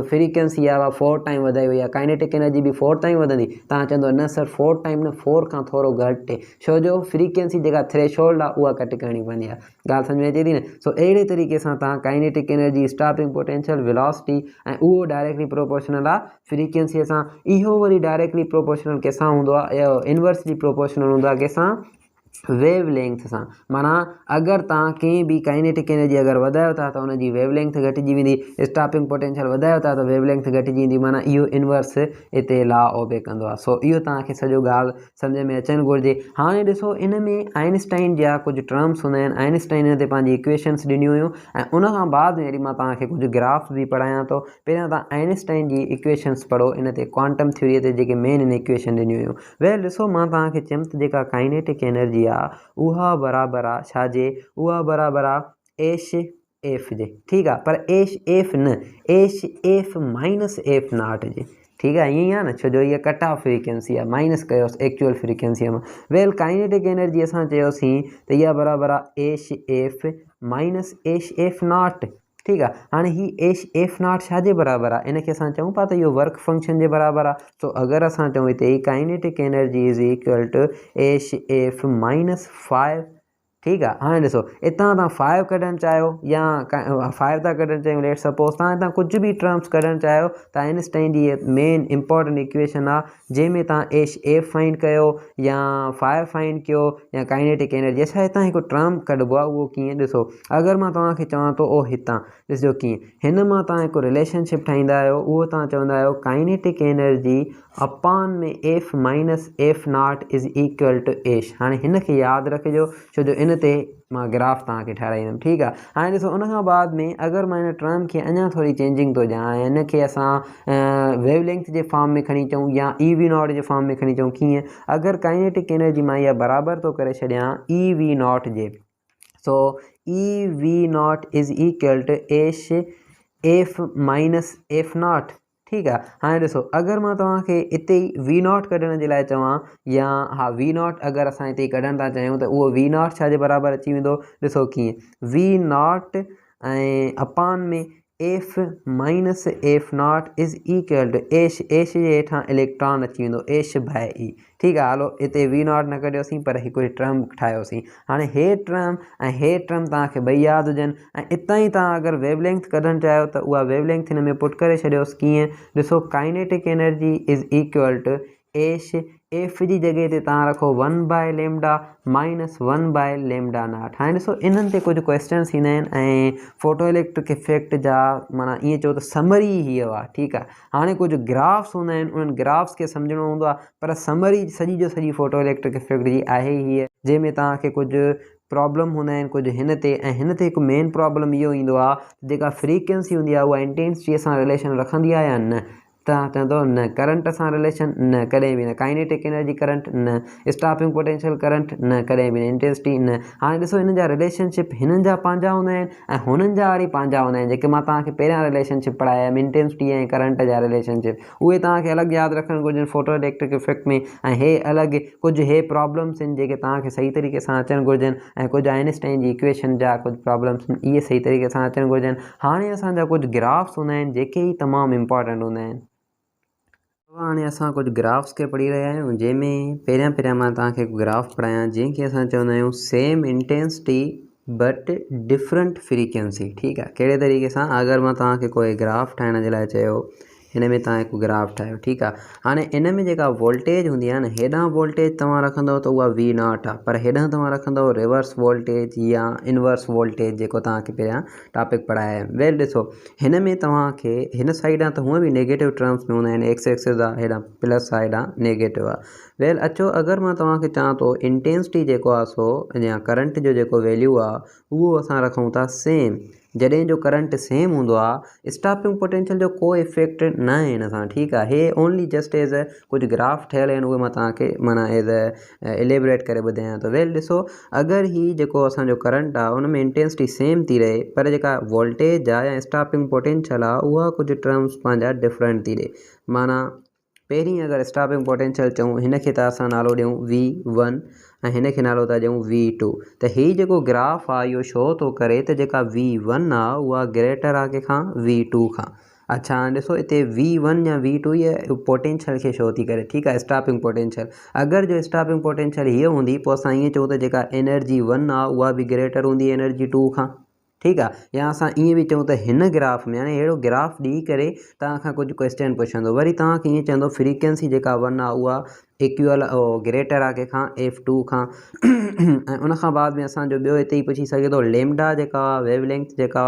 फ्रीक्वेंसी आहे 4 टाइम वधाई वई आहे, काइनेटिक एनर्जी बि 4 टाइम वधंदी, तव्हां चवंदो न सर 4 टाइम न, 4 खां थोरो घटि। छो जो फ्रीक्वेंसी जेका थ्रेशोल्ड आहे उहा कट करणी पवंदी आहे। ॻाल्हि सम्झ में अचे थी न? सो अहिड़े तरीक़े सां तव्हां kinetic energy, stopping potential, velocity, ऐं उहो डायरेक्टली प्रोपोर्शनल आहे फ्रीक्वेंसीअ सां। इहो वरी डायरेक्टली प्रोपोर्शनल कंहिंसां हूंदो आहे, इनवर्सली प्रोपोर्शनल हूंदो आहे कंहिंसां, वेवलेंथ सां। माना अगरि तव्हां कंहिं बि काइनेटिक एनर्जी अगरि वधायो था त हुनजी वेवलेंथ घटिजी वेंदी, स्टॉपिंग पोटेंशियल वधायो था त वेवलेंथ घटिजी वेंदी। माना इहो इनवर्स हिते लॉ ओबे कंदो आहे। सो इहो तव्हांखे सॼो ॻाल्हि सम्झ में अचणु घुरिजे। हाणे ॾिसो इन में आइंस्टाइन जा कुझु टर्म्स हूंदा आहिनि। आइंस्टाइन हिन ते पंहिंजी इक्वेशन्स ॾिनियूं हुयूं, ऐं उन खां बाद में वरी मां तव्हांखे कुझु ग्राफ्स बि पढ़ायां थो। पहिरियां तव्हां आइंस्टाइन जी इक्वेशन्स पढ़ो, इन ते क्वांटम थ्योरीअ ते जेके मेन इन इक्वेशन ॾिनियूं हुयूं। वेल ॾिसो मां तव्हांखे चयमि त जेका काइनेटिक एनर्जी उहा बराबरि आहे छाजे? उहा बराबरि आहे HF जे। ठीकु आहे, पर HF न, HF माइनस F0 जे। ठीकु आहे, ईअं ई आहे न? छो जो इहा कट ऑफ फ्रीक्वेंसी आहे, माइनस कयोसीं एक्चुअल फ्रीक्वेंसीअ मां। वेल काइनेटिक एनर्जी असां चयोसीं त इहा बराबरि आहे HF माइनस HF0। ठीक है। हाँ ही एफ नॉट छाजे बराबर है, इनके असां चऊं पा तो यो वर्क फंक्शन के बराबर है। सो अगर असां चऊं इते kinetic energy is equal to h f minus 5, ठीक है। हाँ ॾिसो इतां तव्हां 5 कढणु चाहियो या 5 था कढणु चाहियूं, लेट सपोज तव्हां हितां कुझु बि टर्म्स कढणु चाहियो त आइंस्टाइन जी मेन इंपॉर्टेंट इक्वेशन आहे जंहिंमें तव्हां एच एफ फाइंड कयो या 5 फाइंड कयो या काइनेटिक एनर्जी। अच्छा हितां हिकु टर्म कढिबो आहे, उहो कीअं ॾिसो, अगरि मां तव्हांखे चवां थो ओ हितां ॾिसो कीअं, हिन मां तव्हां हिकु रिलेशनशिप ठाहींदा आहियो, उहो तव्हां चवंदा आहियो काइनेटिक एनर्जी अपॉन में f minus f nought is equal to h. हाणे हिन खे यादि रखिजो छो जो इन ते मां ग्राफ तव्हांखे ठाराईंदुमि, ठीकु आहे। हाणे ॾिसो उन खां बाद में अगरि मां हिन टर्म खे अञा थोरी चेंजिंग थो ॾियां ऐं हिन खे असां वेवलेंथ जे फॉर्म में खणी अचूं या ई वी नॉट जे फॉर्म में खणी अचूं, कीअं, अगरि काइनेटिक एनर्जी मां इहा बराबरि थो करे छॾियां ई वी नॉट जे, so e v nought is equal to h f minus f nought, ठीकु आहे। हाणे ॾिसो अगरि मां तव्हांखे इते ई वी नॉट कढण जे लाइ चवां या हा वी नॉट अगरि असां हिते कढणु था चाहियूं त उहो वी नॉट छाजे बराबरि अची वेंदो, ॾिसो कीअं, वी नॉट ऐं अपॉन में f minus f nought is equal to h, h जे हेठां इलेक्ट्रॉन अची वेंदो एच बाय ई, ठीकु आहे। हलो हिते वी नॉट न कढियोसीं पर हिकु टर्म ठाहियोसीं। हाणे हे टर्म ऐं हे टर्म तव्हांखे ॿई यादि हुजनि ऐं इतां ई तव्हां अगरि वेवलेंथ कढणु चाहियो त उहा वेवलेंथ हिन में पुट करे छॾियोसि, कीअं, ॾिसो kinetic energy is equal to h f जी जॻह ते तव्हां रखो 1 by lambda minus 1 by lambda nought. हाणे ॾिसो इन्हनि ते कुझु क्वेश्चन्स ईंदा आहिनि ऐं फोटो इलेक्ट्रिक इफेक्ट जा माना ईअं चओ त समरी हीअ आहे, ठीकु आहे। हाणे कुझु ग्राफ्स हूंदा आहिनि, उन्हनि ग्राफ्स खे सम्झणो हूंदो आहे, पर समरी सॼी जो सॼी फोटो इलेक्ट्रिक इफेक्ट जी आहे हीअ, जंहिंमें तव्हांखे कुझु प्रॉब्लम हूंदा आहिनि कुझु हिन ते, ऐं हिन ते हिकु मेन प्रॉब्लम इहो ईंदो आहे जेका फ्रीक्वेंसी हूंदी आहे उहा इंटेंसिटीअ सां रिलेशन रखंदी आहे या न, तव्हां चवंदो न, करंट सां रिलेशन न, कॾहिं बि न, काइनेटिक एनर्जी करंट न, स्टॉपिंग पोटेंशियल करंट न, कॾहिं बि न, इंटेंसिटी न। हाणे ॾिसो हिन जा रिलेशनशिप हिननि जा पंहिंजा हूंदा आहिनि ऐं हुननि जा वरी पंहिंजा हूंदा आहिनि, जेके मां तव्हांखे पहिरियां रिलेशनशिप पढ़ाया आहिनि इंटेंसिटी ऐं करंट जा रिलेशनशिप, उहे तव्हांखे अलॻि यादि रखणु घुरिजनि फोटो इलेक्ट्रिक इफेक्ट में, ऐं हे अलॻि कुझु हे प्रॉब्लम्स आहिनि जेके तव्हांखे सही तरीक़े सां अचणु घुरिजनि, ऐं कुझु आइंस्टाइन जी इक्वेशन जा कुझु प्रॉब्लम्स इहे सही तरीक़े सां अचणु घुरिजनि। हाणे असांजा कुझु ग्राफ्स हूंदा आहिनि जेके ई तमामु इम्पॉर्टेंट हूंदा आहिनि। हाणे असां कुझु ग्राफ्स खे पढ़ी रहिया आहियूं, जंहिंमें पहिरियां मां तव्हांखे हिकु ग्राफ पढ़ायां जंहिंखे असां चवंदा आहियूं same intensity but different frequency, ठीकु आहे। कहिड़े तरीक़े सां, अगरि मां तव्हांखे कोई ग्राफ ठाहिण जे लाइ चयो, हिन में तव्हां हिकु ग्राफ ठाहियो, ठीकु आहे। हाणे इन में जेका वोल्टेज हूंदी आहे न, हेॾां वोल्टेज तव्हां रखंदव त उहा वी नॉट आहे, पर हेॾां तव्हां रखंदव रिवर्स वोल्टेज या इनवर्स वोल्टेज, जेको तव्हांखे पहिरियां टॉपिक पढ़ाया आहिनि। वेल ॾिसो हिन में तव्हांखे हिन साइड आहे त हूअं बि नेगेटिव टर्म्स में हूंदा आहिनि, एक्स एक्सिस आहे, हेॾां प्लस आहे, हेॾां नेगेटिव आहे। वेल अचो अगरि मां तव्हांखे चवां थो इंटेंसिटी जेको आहे सो या करंट जो जेको वैल्यू आहे उहो असां रखूं था सेम, जॾहिं जो करंट सेम हूंदो आहे स्टॉपिंग पोटेंशियल जो को इफेक्ट न आहे हिन सां, ठीकु आहे। हे ओनली जस्ट एज़ अ कुझु ग्राफ ठहियल आहिनि, उहे मां तव्हांखे माना एज़ अ एलेबरेट करे ॿुधायां थो। वेल ॾिसो अगरि ही जेको असांजो करंट आहे उन में इंटेंसिटी सेम थी रहे, पर जेका वोल्टेज आहे या स्टॉपिंग पोटेंशियल आहे उहा कुझु टर्म्स पंहिंजा डिफरेंट थी ॾिए। माना पहिरीं अगरि स्टॉपिंग पोटेंशियल चऊं, हिन खे त असां नालो ॾियूं V1 ऐं हिन खे नालो था ॾियूं V2, त हीउ जेको ग्राफ आहे इहो शो थो करे त जेका V1 आहे उहा ग्रेटर आहे कंहिंखां, V2 खां। अच्छा हाणे ॾिसो हिते V1 या V2 इहे पोटेंशियल खे शो थी करे, ठीकु आहे, स्टॉपिंग पोटेंशियल। अगरि जो स्टॉपिंग पोटेंशियल हीअ हूंदी पोइ असां ईअं चऊं त जेका एनर्जी 1 आहे उहा बि ग्रेटर हूंदी एनर्जी 2 खां, ठीकु आहे। या असां ईअं बि चऊं त हिन ग्राफ में हाणे अहिड़ो ग्राफ ॾेई करे तव्हांखां कुझु क्वेश्चन पुछंदो, वरी तव्हांखे ईअं चवंदो फ्रीक्वेंसी जेका 1 आहे उहा इक्वल ग्रेटर आहे कंहिंखां, F2 खां ऐं उनखां बाद में असांजो ॿियो हिते ई पुछी सघे थो लेमडा जेका वेवलेंथ जेका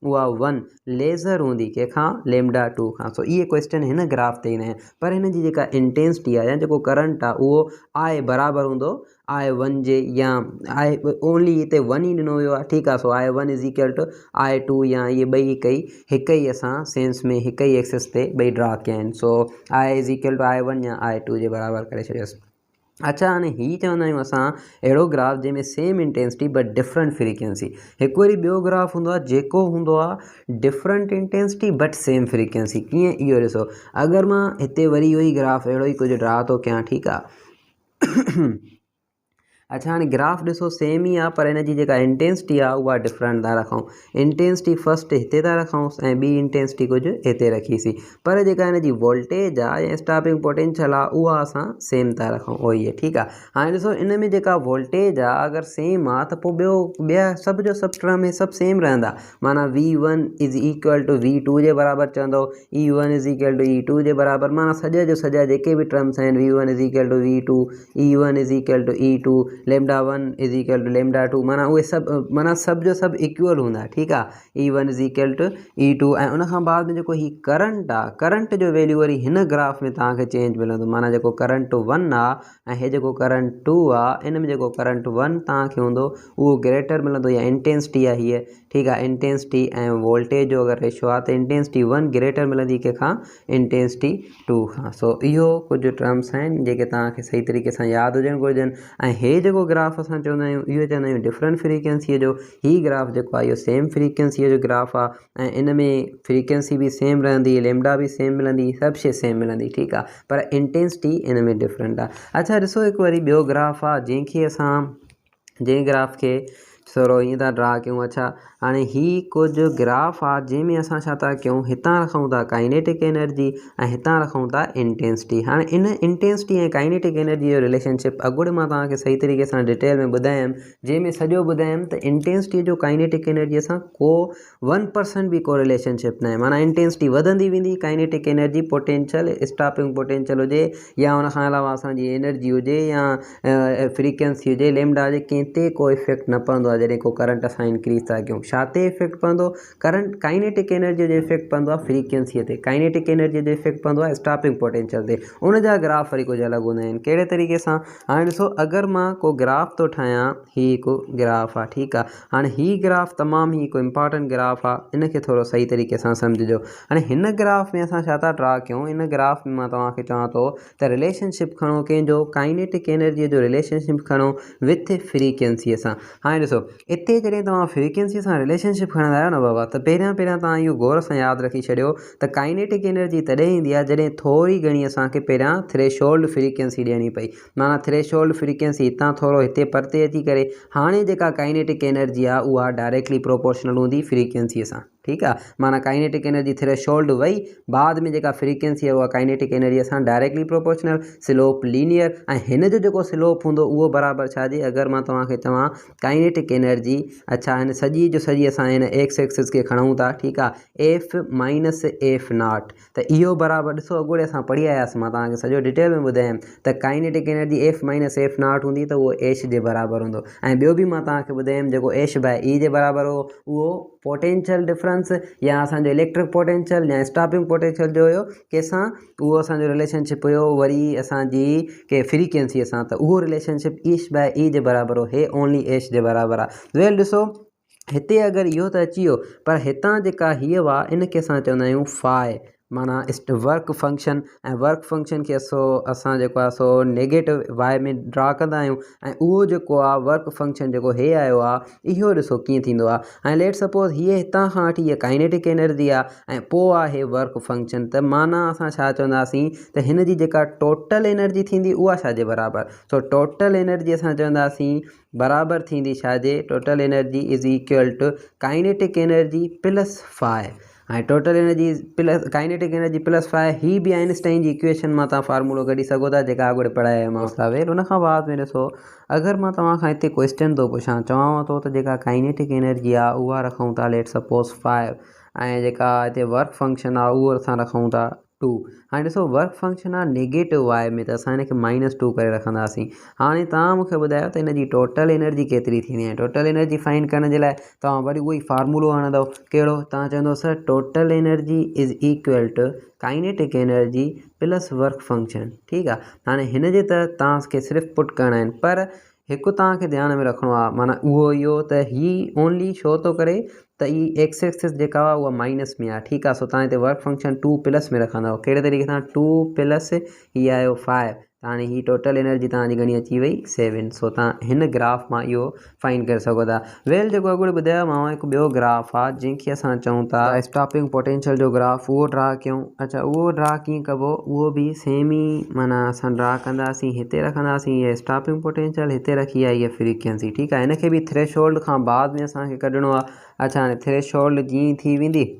उहा 1 लेज़र हूंदी कंहिंखां, लेमडा 2 खां। सो इहे क्वेश्चन हिन ग्राफ ते ईंदा आहिनि, पर हिन जी जेका इंटेंसिटी आहे या जेको करंट आहे उहो आहे बराबरि हूंदो I1 जे, या आई ओनली हिते 1 ई ॾिनो वियो आहे, ठीकु आहे। सो I1 is equal two I2, या इहे ॿई हिकु ई असां सेंस में हिकु ई एक्सिस ते ॿई ड्रा कया आहिनि। So I is equal to I1 या I2 जे बराबरि करे छॾियोसि। अच्छा हाणे हीअ चवंदा आहियूं असां अहिड़ो ग्राफ जंहिंमें same intensity but different frequency. हिकु वरी ॿियो ग्राफ हूंदो आहे जेको हूंदो आहे different intensity but same frequency. कीअं, इहो ॾिसो अगरि मां हिते वरी इहो ई ग्राफ अहिड़ो ई कुझु ड्रा थो कयां, ठीकु आहे। अच्छा हाणे ग्राफ ॾिसो सेम ई आहे पर हिन जी जेका इंटेंसिटी आहे उहा डिफरेंट था रखूं। इंटेंसिटी फस्ट हिते था रखूं ऐं ॿी इंटेंसिटी कुझु हिते रखीसीं, पर जेका हिन जी वोल्टेज आहे या स्टॉपिंग पोटेंशियल आहे उहा असां सेम था रखूं। उहो ई आहे, ठीकु आहे। हाणे ॾिसो इन में जेका वोल्टेज आहे अगरि सेम आहे त पोइ ॿिया सभ जो सभु टर्म में सभु सेम रहंदा, माना V1 is equal to V2 जे बराबरि चवंदो, E1 is equal to E2 जे बराबरि, माना सॼा जो सॼा जेके बि टर्म्स आहिनि V1 is equal to V2, E1 is equal to E2, λ1 is equal to λ2, माना उहे सभु माना सभ जो सभु इक्वल हूंदा, ठीकु आहे। E1 is equal to E2 ऐं उनखां बाद में जेको हीउ करंट आहे, करंट जो वैल्यू वरी हिन ग्राफ में तव्हांखे चेंज मिलंदो, माना जेको करंट 1 आहे ऐं हे जेको करंट 2 आहे, इन में जेको करंट 1 तव्हांखे हूंदो उहो ग्रेटर मिलंदो, या इंटेंसिटी आहे हीअ, ठीकु आहे। इंटेंसिटी ऐं वोल्टेज जो अगरि रेशो आहे त इंटेंसिटी 1 ग्रेटर मिलंदी कंहिंखां, इंटेंसिटी 2 खां। सो इहो कुझु टर्म्स आहिनि जेके तव्हांखे सही तरीक़े सां यादि हुजणु घुरिजनि। ऐं हे जेको ग्राफ असां चवंदा आहियूं इहो चवंदा आहियूं डिफरेंट फ्रीक्वेंसीअ जो, हीउ ग्राफ जेको आहे इहो सेम फ्रीक्वेंसीअ जो ग्राफ आहे ऐं इन में फ्रीक्वेंसी बि सेम रहंदी, लैम्डा बि सेम मिलंदी, सभु शइ सेम मिलंदी, ठीकु आहे, पर इंटेंसिटी इन में डिफरेंट आहे। अच्छा ॾिसो हिकु वरी ॿियो ग्राफ आहे जंहिं ग्राफ खे थोरो ईअं था ड्रा कयूं। अच्छा हाणे हीउ कुझु ग्राफ आहे जंहिंमें असां छा था कयूं, हितां रखूं था काइनेटिक एनर्जी ऐं हितां रखूं था इंटेंसिटी। हाणे इन इंटेंसिटी ऐं काइनेटिक एनर्जी जो रिलेशनशिप अॻुड़े मां तव्हांखे सही तरीक़े सां डिटेल में ॿुधायमि, जंहिंमें सॼो ॿुधायमि त इंटेंसिटी जो काइनेटिक एनर्जीअ सां को 1% बि को रिलेशनशिप न आहे, माना इंटेंसिटी वधंदी वेंदी, kinetic energy potential stopping potential हुजे या उनखां अलावा असांजी एनर्जी हुजे या फ्रीक्वेंसी हुजे, लैम्डा हुजे, कंहिं ते को इफेक्ट न पवंदो आहे जॾहिं को करंट असां इंक्रीज़ था कयूं। छा ते इफेक्ट पवंदो, करंट काइनेटिक एनर्जी जो इफेक्ट पवंदो आहे फ्रीक्वेंसीअ ते, काइनेटिक एनर्जी जो इफेक्ट पवंदो आहे स्टॉपिंग पोटेंशियल ते। उन जा ग्राफ वरी कुझु अलॻि हूंदा आहिनि, कहिड़े तरीक़े सां, हाणे ॾिसो अगरि मां को ग्राफ थो ठाहियां, हीउ हिकु ग्राफ आहे, ठीकु आहे। हाणे हीउ ग्राफ तमामु ही हिकु इम्पॉर्टेंट ग्राफ आहे, इन खे थोरो सही तरीक़े सां सम्झिजो। हाणे हिन ग्राफ में असां छा था ड्रा कयूं, इन ग्राफ में मां तव्हांखे चवां थो त रिलेशनशिप खणो कंहिंजो, काइनेटिक एनर्जीअ जो रिलेशनशिप खणो विथ फ्रीक्वेंसीअ सां। हाणे ॾिसो हिते जॾहिं तव्हां फ्रीक्वेंसीअ सां रिलेशनशिप खणंदा आहियो न बाबा, त पहिरियां तव्हां इहो गौर सां यादि रखी छॾियो त काइनेटिक एनर्जी तॾहिं ईंदी आहे जॾहिं थोरी घणी असांखे पहिरियां थ्रेशोल्ड फ्रीक्वेंसी ॾियणी पई, माना थ्रेशोल्ड फ्रीक्वेंसी हितां थोरो हिते परते अची करे हाणे जेका काइनेटिक एनर्जी आहे उहा डायरेक्टली प्रोपोर्शनल हूंदी फ्रीक्वेंसीअ सां, ठीकु आहे। माना काइनेटिक एनर्जी थ्रेशोल्ड वई, बाद में जेका फ्रीक्वेंसी आहे उहा काइनेटिक एनर्जी सां डायरेक्टली प्रोपोर्शनल, स्लोप लीनियर, ऐं हिन जो जेको स्लोप हूंदो उहो बराबरि छाजे, अगरि मां तव्हांखे चवां काइनेटिक एनर्जी, अच्छा हिन सॼी जो सॼी असां हिन एक्स एक्सिस खे खणूं था, ठीकु आहे, एफ माइनस एफ नॉट, त इहो बराबरि ॾिसो अॻोड़े असां पढ़ी आयासीं, मां तव्हांखे सॼो डिटेल में ॿुधायमि त kinetic energy F minus f not हूंदी त उहो एच जे बराबरि हूंदो। ऐं ॿियो बि मां तव्हांखे ॿुधायमि जेको एच बाय ई जे बराबरि हो उहो पोटेंशियल डिफरेंस या असांजो इलेक्ट्रिक पोटेंशियल या स्टॉपिंग पोटेंशियल जो हुयो कंहिंसां, उहो असांजो रिलेशनशिप हुयो वरी असांजी के फ्रीक्वेंसीअ सां, त उहो रिलेशनशिप एच बाय ई जे बराबरि हो, हे ओनली एच जे बराबरि आहे। वेल ॾिसो हिते अगरि इहो त अची वियो, पर हितां जेका हीअ हुआ इनखे असां चवंदा आहियूं फाइ, माना वर्क फंक्शन, ऐं वर्क फंक्शन खे असां जेको आहे सो नेगेटिव वाई में ड्रा कंदा आहियूं, ऐं उहो जेको आहे वर्क फंक्शन जेको हे आयो आहे इहो ॾिसो कीअं थींदो आहे। ऐं लेट सपोज़ हीअ हितां खां वठी हीअ काइनेटिक एनर्जी आहे ऐं पोइ आहे वर्क फंक्शन, त माना असां छा चवंदासीं त हिन जी जेका टोटल एनर्जी थींदी उहा छाजे बराबरि, सो टोटल एनर्जी असां चवंदासीं बराबरि थींदी छाजे, total energy is equal to kinetic energy plus phi. ऐं total energy plus kinetic energy plus phi, ही बि आइंस्टाइन जी इक्वेशन मां तव्हां फार्मूलो कढी सघो था जेका अॻोड़े पढ़ायोमांव था। वेल उन खां बाद में ॾिसो अगरि मां तव्हां खां हिते क्वेश्चन थो पुछां, चवांव थो त जेका काइनेटिक एनर्जी आहे उहा रखूं था लेट सपोज़ 5, ऐं जेका हिते वर्क फंक्शन आहे उहो असां रखूं था 2। हाणे ॾिसो वर्क फंक्शन आहे नेगेटिव वाई में, त असां हिनखे -2 करे रखंदासीं। हाणे तव्हां मूंखे ॿुधायो त हिन जी टोटल एनर्जी केतिरी थींदी आहे। टोटल एनर्जी फाइंड करण जे लाइ तव्हां वरी उहो ई फार्मूलो हणंदव, कहिड़ो, तव्हां चवंदव sir total energy is equal to kinetic energy plus work function, ठीकु आहे। हाणे हिन जे त तव्हांखे सिर्फ़ु पुट करणा आहिनि, पर हिकु तव्हांखे ध्यान में रखिणो आहे, माना उहो इहो त ही ओनली छो थो करे त ही एक्स एक्सिस जेका आहे उहा माइनस में आहे, ठीकु आहे। सो तव्हां हिते वर्क फंक्शन 2 प्लस में रखंदव, कहिड़े तरीक़े सां 2 प्लस हीअ आयो 5, त हाणे ही टोटल एनर्जी तव्हांजी घणी अची वई 7। सो तव्हां हिन ग्राफ मां इहो फाइंड करे सघो था। वेल जेको अॻु ॿुधायोमांव हिकु ॿियो ग्राफ आहे जंहिंखे असां चऊं था स्टॉपिंग पोटेंशियल जो ग्राफ, उहो ड्रा कयूं। अच्छा, उहो ड्रा कीअं कबो, उहो बि सेम ई माना असां ड्रा कंदासीं। हिते रखंदासीं इहे स्टॉपिंग पोटेंशियल, हिते रखी आहे इहा फ्रीक्वेंसी। ठीकु आहे, हिनखे बि थ्रेशोल्ड खां बाद में असांखे कढणो आहे। अच्छा, हाणे थ्रेशोल्ड जीअं थी वेंदी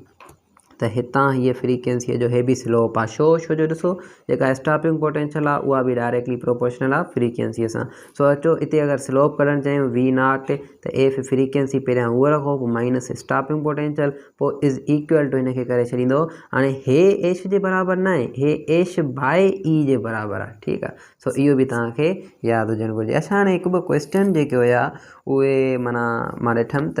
त हितां हीअ फ्रीक्वेंसीअ जो हे बि स्लोप आहे। छो जो ॾिसो जेका स्टॉपिंग पोटेंशियल आहे उहा बि डायरेक्टली प्रोपोर्शनल आहे फ्रीक्वेंसीअ सां। सो अचो हिते अगरि स्लोप कढणु चाहियूं V0 त एफ फ्रीक्वेंसी पहिरियां उहा रखो, पोइ माइनस स्टॉपिंग पोटेंशियल, पोइ इज़ इक्वल टू हिनखे करे छॾींदो। हाणे हे एश जे बराबरि न आहे, हे एश बाय ई जे बराबरि आहे। ठीकु आहे, सो इहो बि तव्हांखे यादि हुजणु घुरिजे। अच्छा, हाणे हिकु ॿ क्वेश्चन जेके हुया उहे माना मां ॾिठमि त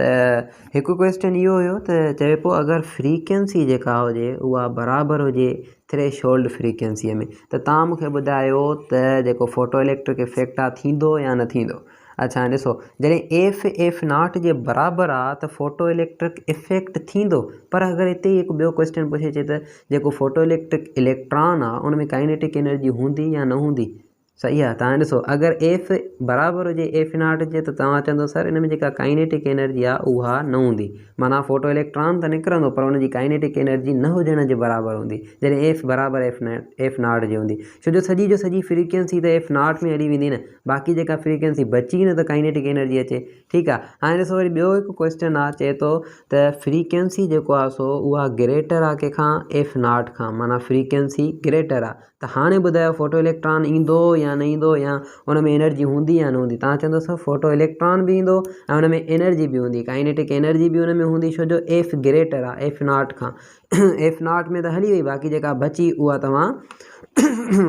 हिकु क्वेश्चन इहो हुयो त चए पियो अगरि फ्रीक्वेंसी जेका हुजे उहा बराबरि हुजे थ्रेशोल्ड फ्रीक्वेंसीअ में, त तव्हां मूंखे ॿुधायो त जेको फोटो इलेक्ट्रिक इफेक्ट आहे थींदो या न थींदो। अच्छा, ॾिसो जॾहिं F0 जे बराबरि आहे त फोटो इलेक्ट्रिक इफेक्ट थींदो। पर अगरि हिते हिकु ॿियो क्वेश्चन पुछे त जेको फोटो इलेक्ट्रिक इलेक्ट्रॉन आहे उन में काइनेटिक एनर्जी हूंदी या न हूंदी। सही आहे, तव्हां ॾिसो अगरि एफ बराबरि हुजे F0 जे त तव्हां चवंदो सर हिन में जेका काइनेटिक एनर्जी आहे उहा न हूंदी। माना फोटो इलेक्ट्रॉन त निकिरंदो पर हुनजी काइनेटिक एनर्जी न हुजण जे बराबरि हूंदी जॾहिं एफ बराबरि F0 जी हूंदी। छो जो सॼी जो सॼी फ्रीक्वेंसी त F0 में हली वेंदी न, बाक़ी जेका फ्रीक्वेंसी बची न त काइनेटिक एनर्जी अचे। ठीकु आहे, हाणे ॾिसो वरी ॿियो हिकु क्वेश्चन आहे, चए थो त फ्रीक्वेंसी जेको आहे सो उहा ग्रेटर आहे कंहिंखां F0 खां, माना फ्रीक्वेंसी ग्रेटर आहे। त हाणे ॿुधायो फोटो इलेक्ट्रॉन ईंदो या न ईंदो, या हुन में एनर्जी हूंदी या न हूंदी। तव्हां चवंदो सर फोटो इलेक्ट्रॉन बि ईंदो ऐं हुन में एनर्जी बि हूंदी, काइनेटिक एनर्जी बि हुन में हूंदी, छो जो एफ ग्रेटर आहे F0 खां। F0 में त हली वई, बाक़ी जेका बची उहा तव्हां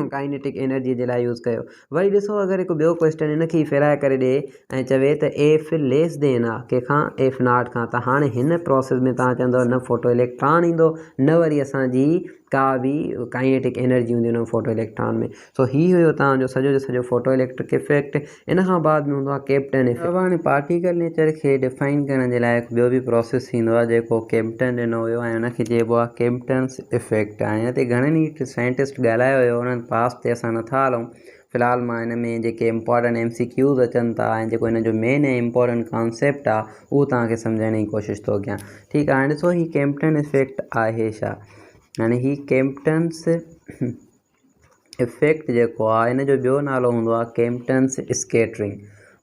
काइनेटिक एनर्जी जे लाइ यूज़ कयो। वरी ॾिसो अगरि हिकु ॿियो क्वेश्चन हिनखे ई फेराए करे ॾिए ऐं चवे त एफ लेस देन आहे कंहिंखां F0 खां, त हाणे हिन प्रोसेस में तव्हां चवंदव न फोटो इलेक्ट्रॉन ईंदो न वरी असांजी का बि काइनेटिक एनर्जी हूंदी हुन फोटो इलेक्ट्रॉन में। सो हीउ हुयो तव्हांजो सॼो जो सॼो फोटो इलेक्ट्रिक इफेक्ट। इन खां बाद में हूंदो आहे कैप्टन इफेक्ट। अब हाणे पार्टिकल नेचर खे डिफाइन करण जे लाइ ॿियो बि प्रोसेस थींदो आहे जेको कैप्टन ॾिनो हुयो ऐं हुनखे चइबो आहे कैप्टन्स इफेक्ट। हाणे हिन ते घणनि ई साइंटिस्ट ॻाल्हायो हुयो, उन्हनि पास ते असां नथा हलूं। फ़िलहालु मां हिन में जेके इम्पॉर्टेंट MCQs अचनि था ऐं जेको हिन जो मेन ऐं इम्पॉर्टेंट कॉन्सेप्ट आहे उहो तव्हांखे सम्झण जी कोशिशि थो कयां। ठीकु आहे, हाणे ॾिसो ही कैप्टन इफेक्ट आहे छा। हाणे ही कैप्टन्स इफेक्ट जेको आहे हिन जो ॿियो नालो हूंदो आहे Compton's scattering.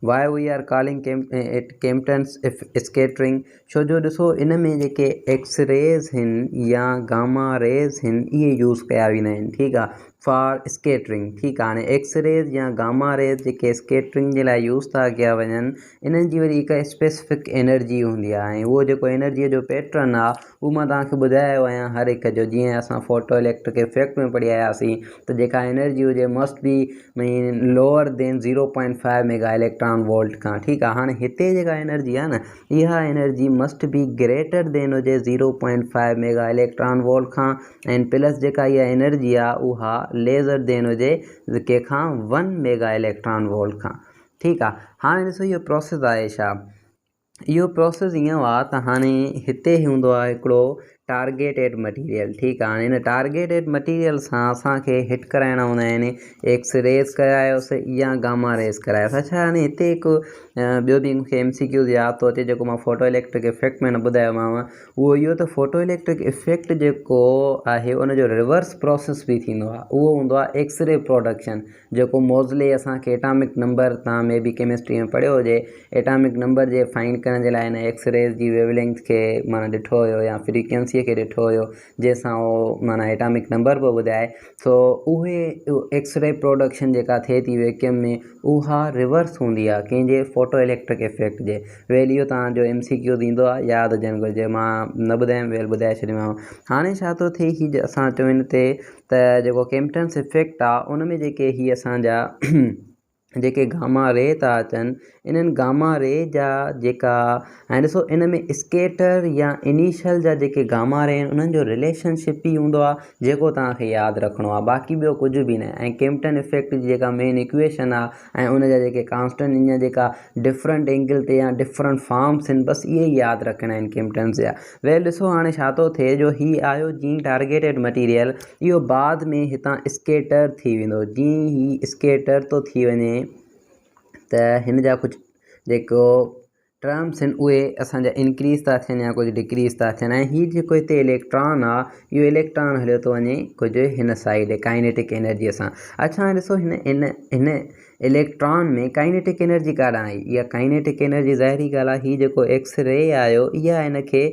Why we are calling it Compton's scattering, छो जो ॾिसो इन में जेके एक्स रेज़ आहिनि या गामा रेज़ आहिनि इहे यूज़ कया वेंदा आहिनि। ठीकु आहे, फॉर स्कैटरिंग। ठीकु आहे, हाणे एक्स रेज़ या गामा रेज़ जेके स्कैटरिंग जे लाइ यूज़ था कया वञनि, इन्हनि जी वरी हिकु स्पेसिफिक एनर्जी हूंदी आहे ऐं उहो जेको एनर्जीअ जो पैटर्न आहे उहो मां तव्हांखे ॿुधायो आहियां हर हिक जो। जीअं असां फोटो इलेक्ट्रिक इफेक्ट में पढ़ी आयासीं त जेका एनर्जी हुजे must be mean lower than 0.5 mega electron volt खां। ठीकु आहे, हाणे हिते जेका एनर्जी आहे न इहा energy must be greater than हुजे 0.5 मेगा इलेक्ट्रॉन वोल्ट खां, ऐं प्लस जेका इहा एनर्जी आहे उहा लेज़र देन हुजे कंहिंखां 1 मेगा इलेक्ट्रॉन वोल्ट खां। ठीकु आहे, हाणे ॾिसो इहो प्रोसेस आहे छा। इहो प्रोसेस ईअं आहे त हाणे हिते हूंदो आहे हिकिड़ो टारगेटेड मटीरियल। ठीकु आहे, हाणे हिन टारगेटेड मटीरियल सां असांखे हिट कराइणा हूंदा आहिनि एक्स रेज़ करायोसि या गामा रेज़ करायोसि। अच्छा, हाणे हिते हिकु ॿियो बि मूंखे MCQ यादि थो अचे जेको मां फोटो इलेक्ट्रिक इफेक्ट में न ॿुधायोमांव, उहो इहो त फोटो इलेक्ट्रिक इफेक्ट जेको आहे उनजो रिवर्स प्रोसेस बि थींदो आहे, उहो हूंदो आहे एक्स रे प्रोडक्शन। जेको मोज़ले असांखे एटॉमिक नंबर तव्हां में बि केमिस्ट्री में पढ़ियो हुजे, एटॉमिक नंबर जे फाइंड करण जे लाइ हिन एक्स रेज़ जी वेवलेंथ खे माना ॾिठो हुयो या फ्रीक्वेंसीअ खे ॾिठो हुयो जंहिंसां उहो माना एटॉमिक नंबर पियो ॿुधाए। सो उहे एक्स रे प्रोडक्शन जेका थिए थी वैक्यूम में उहा रिवर्स हूंदी आहे कंहिंजे फोटो इलेक्ट्रिक इफेक्ट जे। वेल इहो तव्हांजो MCQ थींदो आहे, यादि हुजणु घुरिजे। मां न ॿुधायमि, वेल ॿुधाए छॾियोमांव। हाणे छा थो थिए, हीअ असां चऊं हिन ते त जेको कैप्टन्स इफेक्ट आहे उन में जेके हीअ असांजा जेके गामा रे था अचनि इन्हनि गामा रे जा जेका ऐं ॾिसो इन में स्केटर या इनिशियल जा जेके गामा रे आहिनि उन्हनि जो रिलेशनशिप ई हूंदो आहे जेको तव्हांखे यादि रखिणो आहे, बाक़ी ॿियो कुझु बि न। ऐं केम्पटन इफेक्ट जी जेका मेन इक्वेशन आहे ऐं उनजा जेके कांस्टेंट इन जेका डिफरेंट एंगल ते या डिफरेंट फॉर्म्स आहिनि, बसि इहे ई यादि रखणा आहिनि केम्पटन्स जा। वेल ॾिसो हाणे छा थो थिए, जो हीउ आयो जीअं टारगेटेड मटीरियल, इहो बाद में हितां स्केटर थी वेंदो। जीअं ही स्केटर थो थी वञे त हिन जा कुझु जेको टर्म्स आहिनि उहे असांजा इंक्रीज़ था थियनि या कुझु डिक्रीज़ था थियनि। ऐं हीउ जेको हिते इलेक्ट्रॉन आहे इहो इलेक्ट्रॉन हलियो थो वञे कुझु हिन साइड काइनेटिक एनर्जीअ सां। अच्छा हाणे ॾिसो हिन इलेक्ट्रॉन में काइनेटिक एनर्जी काॾां आई? इहा काइनेटिक एनर्जी ज़ाहिरी ॻाल्हि आहे, हीउ जेको एक्स रे आयो इहा हिनखे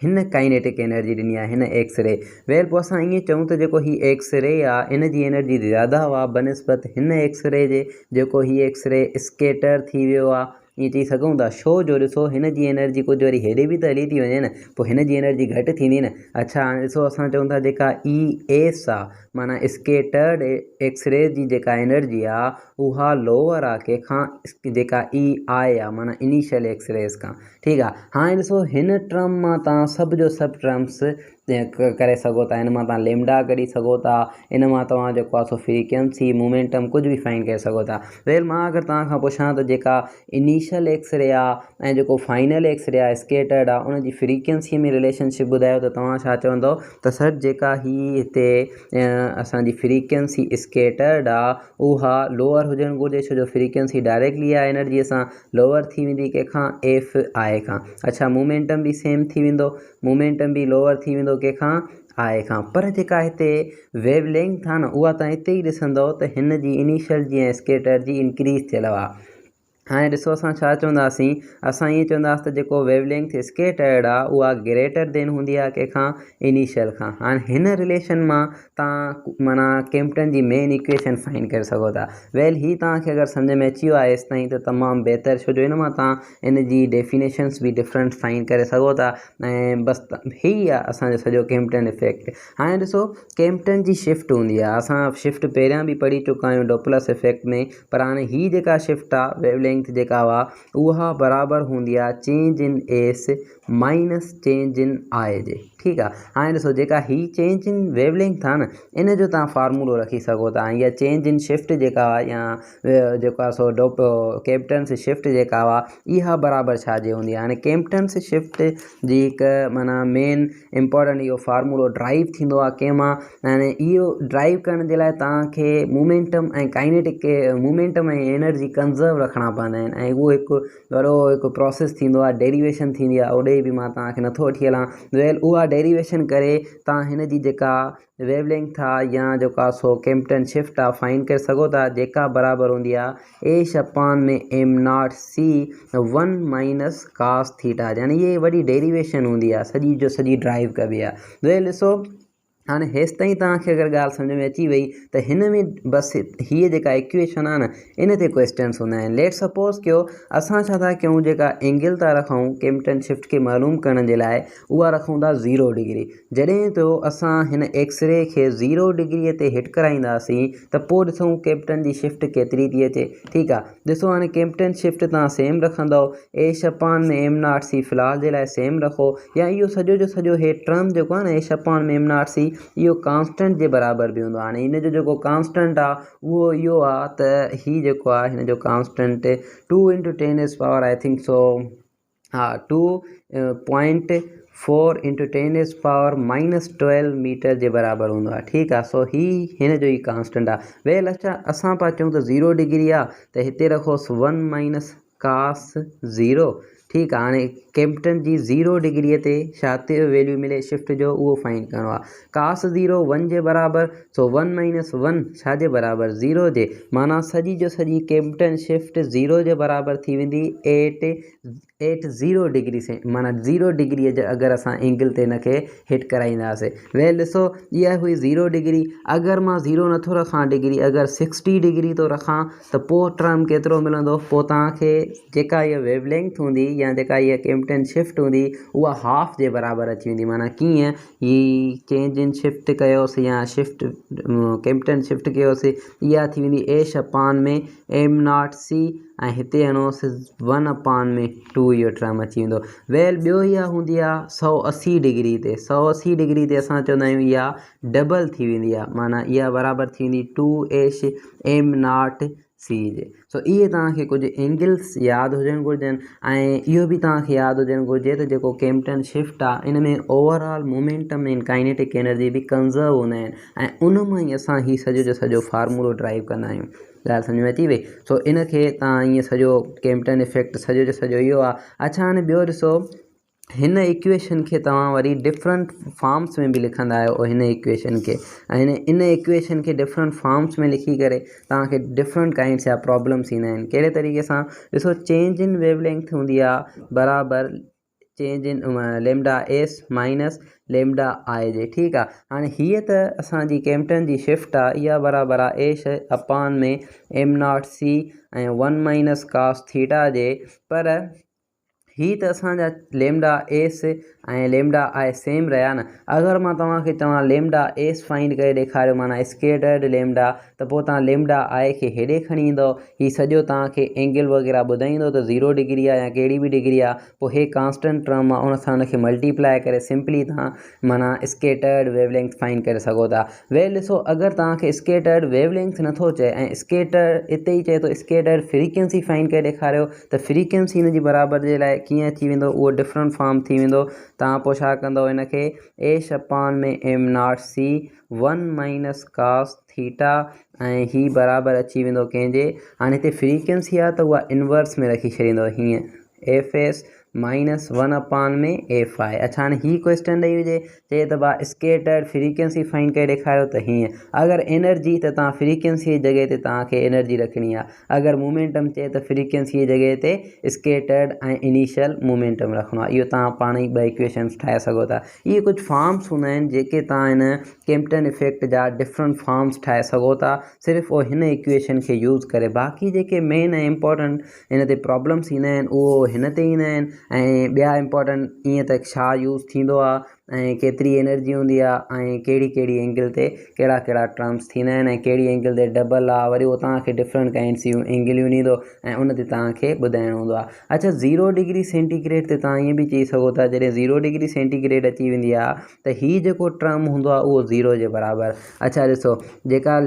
हिन काइनेटिक एनर्जी ॾिनी आहे, हिन एक्स रे। वेल पोइ असां ईअं चऊं त जेको हीउ एक्स रे आहे इन जी एनर्जी ज़्यादा हुआ बनस्बत हिन एक्स रे जे, जेको हीउ एक्स रे स्केटर थी वियो आहे, ईअं चई सघूं था। छो जो ॾिसो हिन जी एनर्जी कुझु वरी हेॾे बि त हली थी वञे न, पोइ हिन जी एनर्जी घटि थींदी न। अच्छा हाणे ॾिसो असां चऊं था जेका ई एस आहे माना स्केटर्ड एक्स रे जी जेका एनर्जी आहे उहा लोअर आहे कंहिंखां, जेका ई आई आहे माना इनिशियल एक्स रेस खां। ठीकु आहे, हाणे ॾिसो हिन टर्म मां तव्हां सभ जो सभु टर्म्स करे सघो था। इन मां तव्हां लेमडा कढी सघो था, इन मां तव्हां जेको आहे सो फ्रीक्वेंसी मोमेंटम कुझु बि फाइंड करे सघो था। वेल मां अगरि तव्हां खां पुछां त जेका इनिशियल एक्स रे आहे ऐं जेको फाइनल एक्स रे आहे स्केटर्ड आहे उनजी फ्रीक्वेंसीअ में रिलेशनशिप ॿुधायो त तव्हां छा चवंदव त सर जेका ही हिते असांजी फ्रीक्वेंसी स्केटर्ड आहे उहा लोअर हुजणु घुरिजे, छो जो फ्रीक्वेंसी डायरेक्टली आहे एनर्जीअ सां लोअर थी वेंदी कंहिंखां एफ आई खां। अच्छा मोमेंटम बि सेम थी वेंदो, मोमेंटम बि लोअर थी वेंदो कंहिंखां आई खां। पर जेका हिते वेव लेंथ आहे न उहा तव्हां हिते ई ॾिसंदव त हिन जी इनिशियल जी ऐं स्केटर जी इंक्रीज़ थियल आहे। हाणे ॾिसो असां छा चवंदासीं, असां ईअं चवंदासीं त जेको वेव लेंथ स्केटर्ड आहे उहा ग्रेटर देन हूंदी आहे कंहिंखां इनिशियल खां। हाणे हिन रिलेशन मां तव्हां माना केम्पटन जी मेन इक्वेशन फाइंड करे सघो था। वेल ही तव्हांखे अगरि सम्झ में अची वियो आहे हेसि ताईं त तमामु बहितर, छो जो इन मां तव्हां इन जी डेफिनेशन्स बि डिफरेंट फाइंड करे सघो था। ऐं बसि ही आहे असांजो सॼो केम्पटन इफेक्ट। हाणे ॾिसो केम्पटन जी शिफ्ट हूंदी आहे, असां शिफ्ट पहिरियां बि पढ़ी चुका आहियूं डॉपलर इफेक्ट में, पर हाणे ही जेका शिफ्ट आहे वेव लेंथ जेका हुआ उहा बराबरि हूंदी आहे change in S minus change in आई जे। ठीकु आहे, हाणे ॾिसो जेका ही चेंज इन वेव लेंथ आहे न इन जो तव्हां फार्मूलो रखी सघो था। या चेंज इन शिफ्ट जेका आहे या जेको आहे सो केम्पटन्स शिफ्ट जेका हुआ इहा बराबरि छाजे हूंदी आहे। हाणे केम्पटन्स शिफ्ट जी हिकु माना मेन इम्पॉर्टेंट इहो फार्मूलो ड्राइव थींदो आहे कंहिंमां। हाणे इहो ड्राइव करण जे लाइ तव्हांखे मोमेंटम ऐं काइनेटिक मोमेंटम ऐं एनर्जी कंज़र्व रखणा पवंदा आहिनि ऐं उहो हिकु वॾो हिकु प्रोसेस थींदो आहे, डेरिवेशन थींदी आहे, ओॾे बि मां तव्हांखे नथो वठी हलां। वेल उहा डेरिवेशन करे तव्हां हिन जी जेका वेव लेंथ आहे या जेका सो केम्पटन शिफ्ट आहे फाइंड करे सघो था, जेका बराबरि हूंदी आहे एश अपान में m nought c 1 minus cos theta. यानी ये वॾी डेरिवेशन हूंदी आहे, सॼी जो सॼी ड्राइव कबी आहे। वेल ॾिसो हाणे हेसि ताईं तव्हांखे अगरि ॻाल्हि सम्झ में अची वई त हिन में बसि हीअ जेका इक्वेशन आहे न इन ते क्वेश्चन्स हूंदा आहिनि। लेट सपोज़ कयो असां छा था कयूं, जेका एंगल था रखूं केम्पटन शिफ्ट खे मालूम करण जे लाइ उहा रखूं था 0 डिग्री। जॾहिं तो असां हिन एक्स रे खे 0 डिग्रीअ ते हिट कराईंदासीं त पोइ ॾिसूं केम्पटन जी शिफ्ट केतिरी थी अचे। ठीकु आहे, ॾिसो हाणे केम्पटन शिफ्ट तव्हां सेम रखंदव, एश अपान में एम नॉट सी फ़िलहाल जे लाइ सेम रखो, या इहो सॼो जो सॼो हे टर्म जेको आहे न एश अपान में एम नॉट सी इहो कांस्टेंट जे बराबरि बि हूंदो आहे। हाणे हिन जो जेको कांस्टेंट आहे उहो इहो आहे त ही जेको आहे हिन जो कांस्टेंट 2 × 10⁻, आई थिंक सो हा 2.4 × 10⁻⁻12 मीटर जे बराबरि हूंदो आहे। ठीकु आहे, सो ही हिन जो ई कांस्टेंट आहे। वेल अच्छा असां पिया चऊं त 0 डिग्री आहे त हिते रखोसि 1 माइनस कास 0। ठीकु आहे, हाणे केम्पटन जी 0 डिग्रीअ ते छा ते वैल्यू मिले शिफ्ट जो उहो फाइंड करिणो आहे। कास 0 1 जे बराबरि, सो 1 माइनस 1 छाजे बराबरि 0 जे, माना सॼी जो सॼी केम्पटन शिफ्ट 0 जे बराबरि थी वेंदी 8 डिग्री से, माना 0 डिग्रीअ जे अगरि असां एंगल ते हिनखे हिट कराईंदासीं। वेल ॾिसो इहा हुई 0 डिग्री। अगरि मां 0 नथो रखां डिग्री, अगरि 60 डिग्री थो रखां त पोइ टर्म केतिरो मिलंदो, पोइ तव्हांखे जेका इहा वेव लेंथ हूंदी या जेका इहा केम्पटन शिफ्ट हूंदी उहा हाफ जे बराबरि अची वेंदी। माना कीअं, ही चेंज इन शिफ्ट कयोसीं या शिफ्ट केम्पटन शिफ्ट कयोसीं, इहा थी वेंदी एश अपान में एम नॉट सी ऐं हिते हणोसि 1/2 इहो टर्म अची वेंदो। वेल ॿियो इहा हूंदी आहे 180 डिग्री ते। 180 डिग्री ते असां चवंदा आहियूं इहा डबल थी वेंदी आहे, माना इहा बराबरि थी वेंदी 2h m0c जे। सो इहे तव्हांखे कुझु एंगल्स यादि हुजणु घुरिजनि। ऐं इहो बि तव्हांखे यादि हुजणु घुरिजे त जेको केम्पटन शिफ्ट आहे इन में ओवरऑल मोमेंटम ऐं काइनेटिक एनर्जी बि कंज़र्व हूंदा आहिनि, ऐं उन मां ई असां हीउ सॼो जो सॼो फार्मूलो ड्राइव कंदा आहियूं। ॻाल्हि सम्झ में अची वई। सो इन खे तव्हां ईअं सॼो केम्पटन इफेक्ट सॼो जो सॼो इहो आहे। अच्छा हाणे ॿियो ॾिसो, हिन इक्वेशन खे तव्हां वरी डिफरेंट फॉर्म्स में बि लिखंदा आहियो हिन इक्वेशन खे, ऐं इन इक्वेशन खे डिफरेंट फॉर्म्स में लिखी करे तव्हांखे डिफरेंट काइंड्स जा प्रॉब्लम्स ईंदा आहिनि। कहिड़े तरीक़े सां ॾिसो, चेंज इन वेवलेंथ हूंदी आहे बराबरि change in lambda s minus lambda i जे। ठीकु आहे, हाणे हीअ त असांजी केम्पटन जी शिफ्ट आहे, इहा बराबरि आहे h/m0c ऐं 1 - cos थीटा जे। पर ही त असांजा लेमडा एस ऐं लेमडा आई सेम रहिया न। अगरि मां तव्हांखे चवां लेमडा एस फाइंड करे ॾेखारियो, माना स्केटर्ड लेमडा, त पोइ तव्हां लेमडा आई खे हेॾे खणी ईंदव, हीउ सॼो तव्हांखे एंगल वग़ैरह ॿुधाईंदो त 0 डिग्री आहे या कहिड़ी बि डिग्री आहे, पोइ हे कांस्टेंट टर्म आहे, उन सां उनखे मल्टीप्लाए करे सिंपली तव्हां माना स्केटर्ड वेवलेंथ फाइंड करे सघो था। वेल ॾिसो, अगरि तव्हांखे स्केटर्ड वेवलेंथ नथो चए ऐं स्केटर्ड इते ई चए थो स्केटर्ड फ्रीक्वेंसी फाइंड करे ॾेखारियो, त फ्रीक्वेंसी हिन जी बराबरि जे लाइ कीअं अची वेंदो, उहो डिफरेंट फॉर्म थी वेंदो। तव्हां पोइ छा कंदव, हिनखे h/m0c 1 - cos थीटा ऐं ही बराबरि अची वेंदो कंहिंजे, हाणे हिते फ्रीक्वेंसी आहे त उहा इनवर्स में रखी छॾींदव हीअं fs -1/fi। अच्छा हाणे ही क्वेश्चन ॾेई हुजे, चए त भाउ स्केटर्ड फ्रीक्वेंसी फाइंड करे ॾेखारियो, त हीअं अगरि एनर्जी त तव्हां फ्रीक्वेंसी जी जॻह ते तव्हांखे एनर्जी रखणी आहे, अगरि मोमेंटम चए त फ्रीक्वेंसी जी जॻह ते स्केटर्ड ऐं इनिशियल मोमेंटम रखिणो आहे। इहो तव्हां पाण ई ॿ इक्वेशन्स ठाहे सघो था। इहे कुझु फॉर्म्स हूंदा आहिनि जेके तव्हां हिन केम्पटन इफेक्ट जा डिफरेंट फॉर्म्स ठाहे सघो था सिर्फ़ु उहो हिन इक्वेशन खे यूज़ करे। बाक़ी जेके मेन ऐं इम्पॉर्टेंट हिन ते प्रॉब्लम्स ईंदा आहिनि उहो हिन ते ईंदा आहिनि, ऐं ॿिया इम्पॉर्टेंट ईअं त छा यूज़ थींदो आहे ऐं केतिरी एनर्जी हूंदी आहे ऐं कहिड़ी कहिड़ी एंगल ते कहिड़ा कहिड़ा टर्म्स थींदा आहिनि ऐं कहिड़ी एंगल ते डबल आहे, वरी उहो तव्हांखे डिफरेंट काइंड्स जूं एंगलियूं ॾींदो ऐं उन ते तव्हांखे ॿुधाइणो हूंदो आहे। अच्छा 0 डिग्री सेंटीग्रेड ते तव्हां ईअं बि चई सघो था, जॾहिं 0 डिग्री सेंटीग्रेड अची वेंदी आहे त हीउ जेको टर्म हूंदो आहे उहो 0 जे बराबरि। अच्छा ॾिसो, जेका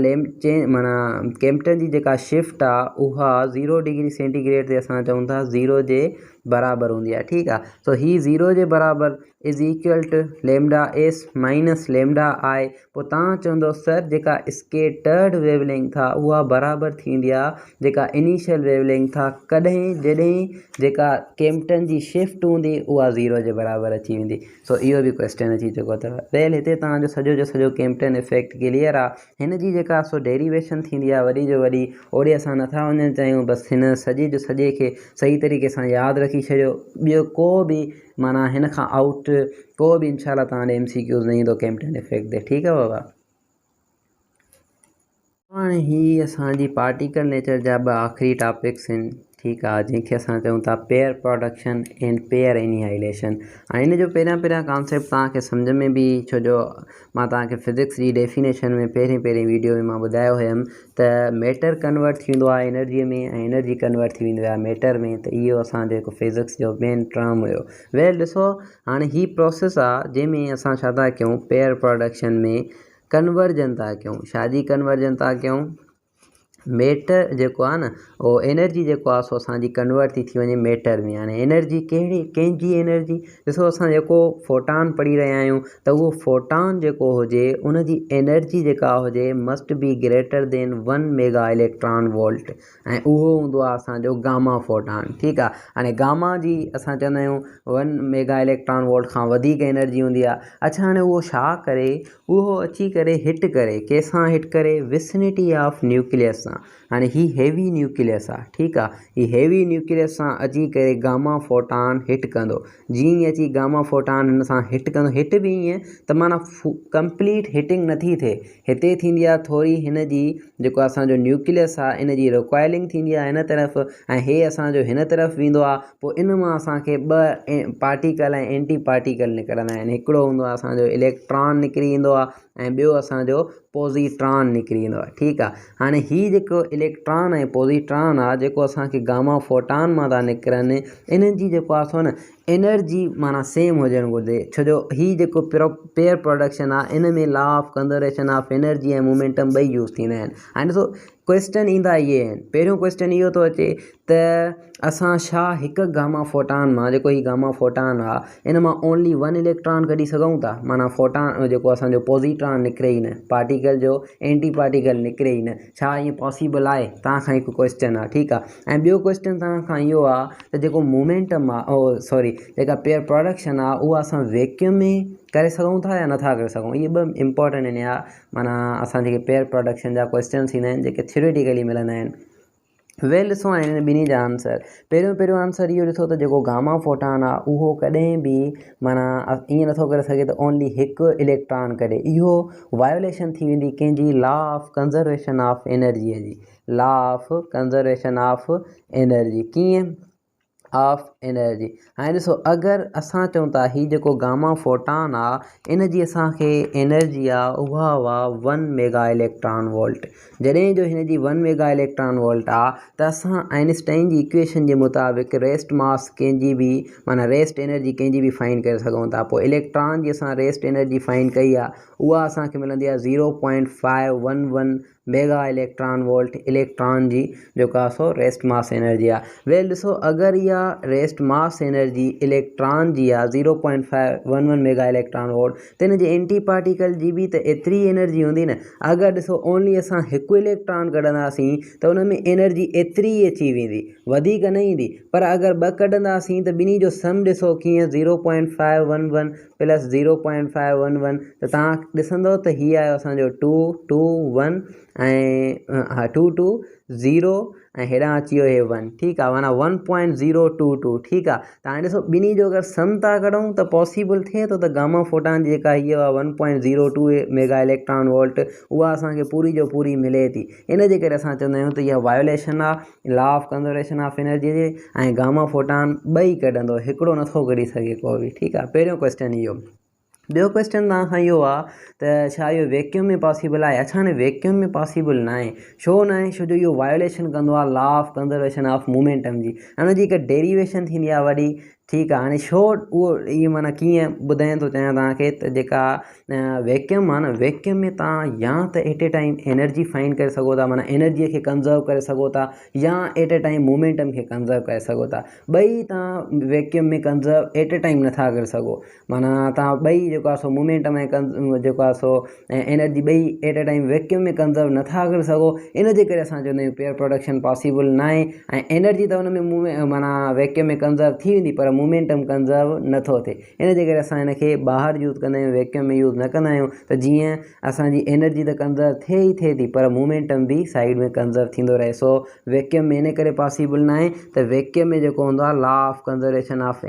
माना केम्पटन जी जेका शिफ्ट आहे उहा 0 डिग्री सेंटीग्रेड ते असां चऊं था 0 जे बराबरि हूंदी आहे। ठीकु आहे, सो ही 0 जे बराबरि is equal to lambda s minus lambda i. पोइ तव्हां चवंदो सर जेका स्केटर्ड वेवलेंथ आहे उहा बराबरि थींदी आहे जेका इनिशियल वेवलेंथ आहे, कॾहिं जॾहिं जेका केम्पटन जी शिफ्ट हूंदी उहा 0 जे बराबरि अची वेंदी। सो इहो बि क्वेश्चन अची चुको अथव। वेल हिते तव्हांजो सॼो जो सॼो केम्पटन इफेक्ट क्लियर आहे। हिन जी जेका सो डेरिवेशन थींदी आहे वॾी जो वॾी, ओॾे असां नथा वञणु चाहियूं, बसि हिन सॼे जो सॼे खे सही तरीक़े सां यादि रखी छॾियो। ॿियो को बि माना हिन खां आउट को बि इनशाला तव्हां ॾे MCQs न ईंदो केम्पटन इफेक्ट ते। ठीकु आहे बाबा। हाणे ही असांजी पार्टिकल नेचर जा ॿ आख़िरी टॉपिक्स आहिनि। ठीकु आहे, जंहिंखे असां चऊं था पेयर प्रोडक्शन एंड पेयर एनिहाइलेशन। ऐं हिन जो पहिरियां कॉन्सेप्ट तव्हांखे सम्झ में बि, छो जो मां तव्हांखे फिज़िक्स जी डेफिनेशन में पहिरीं वीडियो में मां ॿुधायो हुयमि त मैटर कन्वर्ट थींदो आहे एनर्जीअ में ऐं एनर्जी कन्वर्ट थी वेंदो आहे मैटर में, त इहो असांजो हिकु फिज़िक्स जो मेन टर्म हुयो। वेल ॾिसो, हाणे ही प्रोसेस आहे जंहिंमें असां छा था कयूं, पेयर प्रोडक्शन में कन्वर्जन था कयूं। छाजी कन्वर्जन था कयूं, मैटर जेको आहे न उहो एनर्जी जेको आहे सो असांजी कन्वर्ट थी वञे मैटर में। हाणे एनर्जी कंहिंजी एनर्जी, ॾिसो असां जेको फोटान पढ़ी रहिया आहियूं त उहो फोटान जेको हुजे उनजी एनर्जी जेका हुजे must be greater than 1 mega electron volt, ऐं उहो हूंदो आहे असांजो गामा फोटान। ठीकु आहे, हाणे गामा जी असां चवंदा आहियूं 1 मेगा इलेक्ट्रॉन वोल्ट खां वधीक एनर्जी हूंदी आहे। अच्छा हाणे उहो छा करे, उहो अची करे हिट करे, कंहिंसां हिट करे, विसिनिटी ऑफ न्यूक्लियस सां। हाणे ही हेवी न्यूक्लियस आहे। ठीकु आहे, ही हेवी न्यूक्लियस सां अची करे गामा फोटान हिट कंदो। जीअं ई अची गामा फोटान हिन सां हिट कंदो, हिट बि ईअं त माना कंप्लीट हिटिंग नथी थिए, हिते थींदी आहे थोरी हिन जी जेको असांजो न्यूक्लियस आहे इन जी रिकॉइलिंग थींदी आहे हिन तरफ़, ऐं हे असांजो हिन तरफ़ वेंदो आहे। पोइ इन मां असांखे ॿ पार्टिकल ऐं एंटी पार्टिकल निकिरंदा आहिनि। हिकिड़ो हूंदो आहे असांजो इलेक्ट्रॉन निकिरी ईंदो आहे ऐं ॿियो असांजो पॉज़िट्रॉन निकिरी ईंदो आहे। ठीकु आहे, हाणे हीउ जेको इलेक्ट्रॉन ऐं पॉज़िट्रॉन आहे जेको असांखे गामा फोटान मां था निकिरनि, इन्हनि जी जेको आहे सो न एनर्जी माना सेम हुजणु घुरिजे, छो जो हीउ जेको पेयर प्रोडक्शन आहे इन में law of conservation of energy ऐं मोमेंटम ॿई यूज़ थींदा आहिनि। हाणे ॾिसो क्वेश्चन ईंदा इहे आहिनि। पहिरियों क्वेश्चन इहो थो अचे त असां छा हिकु गामा फोटान मां, जेको हीउ गामा फोटान आहे इन मां ओनली वन इलेक्ट्रॉन कढी सघूं था, माना फोटान जेको असांजो पॉज़िट्रॉन निकिरे ई न, पार्टिकल जो एंटी पार्टिकल निकिरे ई न, छा ईअं पॉसिबल आहे? तव्हांखां हिकु क्वेश्चन आहे। ठीकु आहे, ऐं ॿियो क्वेश्चन तव्हांखां इहो आहे त जेको मोमेंटम आहे सॉरी जेका पेयर प्रोडक्शन आहे उहा असां वैक्यूम में करे सघूं था या नथा करे सघूं? इहे ॿ इंपॉर्टेंट आहिनि, या माना असां जेके पेयर प्रोडक्शन जा क्वेश्चन्स ईंदा आहिनि जेके थियोरेटिकली मिलंदा आहिनि। वेल ॾिसो हाणे हिन ॿिन्ही जा आंसर। पहिरियों आंसर इहो ॾिसो त जेको गामा फोटान आहे उहो कॾहिं बि माना ईअं नथो करे सघे त ओनली हिकु इलेक्ट्रॉन कढे, इहो वायोलेशन थी वेंदी कंहिंजी लॉ ऑफ कंज़र्वेशन ऑफ एनर्जीअ जी, law of conservation of energy. कीअं? Of energy. हाणे ॾिसो अगरि असां चऊं था हीउ जेको गामा फोटान आहे इन जी असांखे एनर्जी आहे उहा 1 मेगा इलेक्ट्रॉन वोल्ट। जॾहिं जो हिन जी 1 मेगा इलेक्ट्रॉन वोल्ट आहे त असां आइंस्टाइन जी इक्वेशन जे मुताबिक़ रेस्ट मास कंहिंजी बि माना रेस्ट एनर्जी कंहिंजी बि फाइंड करे सघूं था। पोइ इलेक्ट्रॉन जी असां रेस्ट एनर्जी फाइंड कई आहे, उहा असांखे मिलंदी आहे 0.511 मेगा इलेक्ट्रॉन वोल्ट। इलेक्ट्रॉन जी जेको आहे सो रेस्ट मास एनर्जी आहे। वेल ॾिसो अगरि इहा रेस्ट मास एनर्जी इलेक्ट्रॉन जी आहे 0.511 मेगा इलेक्ट्रॉन वोल्ट, त हिन जे एंटी पार्टिकल जी बि त एतिरी एनर्जी हूंदी न। अगरि ॾिसो ओनली असां हिकु इलेक्ट्रॉन कढंदासीं त उन में एनर्जी एतिरी ई अची वेंदी, वधीक न ईंदी। पर अगरि ॿ कढंदासीं त ॿिन्ही जो सम ॾिसो कीअं 0.511 प्लस 0.511, त तव्हां ॾिसंदव त हीअ आयो असांजो 221 ऐं 220 ऐं हेॾां अची वियो हे 1। ठीकु आहे, माना 1.022। ठीकु आहे, त हाणे ॾिसो ॿिन्ही जो अगरि सम था कढूं त पॉसिबल थिए थो त गामा फोटान जी जेका हीअ 1.02 मेगा इलेक्ट्रॉन वोल्ट उहा असांखे पूरी जो पूरी मिले थी। इन जे करे असां चवंदा आहियूं त इहा वायोलेशन आहे law of conservation of energy जे, ऐं गामा फोटान ॿई कढंदो, हिकिड़ो नथो कढी सघे को बि। ठीकु आहे, पहिरियों क्वेश्चन इहो। ॿियो क्वेश्चन तव्हांखां इहो आहे त छा इहो वैक्यूम में पॉसिबल आहे? अच्छा, हाणे वैक्यूम में पॉसिबल न आहे। छो न आहे? छो जो इहो वायोलेशन कंदो आहे law of conservation of momentum जी, ऐं हुनजी हिकु डेरिवेशन थींदी आहे वॾी। ठीकु आहे, हाणे छो उहो इअं माना कीअं ॿुधायां थो चाहियां तव्हांखे त जेका वैक्यूम आहे न, वैक्यूम में तव्हां या त at a time energy find करे सघो था, माना एनर्जीअ खे कंज़र्व करे सघो था, या एट ए टाइम मोमेंटम खे कंज़र्व करे सघो था। ॿई तव्हां वैक्यूम में कंज़र्व एट ए टाइम नथा करे सघो, माना तव्हां ॿई जेको आहे सो मोमेंटम ऐं जेको आहे सो एनर्जी ॿई एट ए टाइम वैक्यूम में कंज़र्व नथा करे सघो। इन जे करे असां चवंदा आहियूं पेयर प्रोडक्शन पॉसिबल न आहे, ऐं एनर्जी त हुन में माना वैक्यूम में कंज़र्व थी वेंदी पर मोमेंटम कंज़र्व नथो थिए। इन जे करे असां हिन खे ॿाहिरि यूज़ कंदा आहियूं, वैक्यूम में यूज़ न कंदा आहियूं, त जीअं असांजी एनर्जी त कंज़र्व थिए ई थिए थी पर मोमेंटम बि साइड में कंज़र्व थींदो रहे। सो वैक्यूम में इन करे पॉसिबल न आहे त वैक्यूम में जेको हूंदो आहे law of conservation of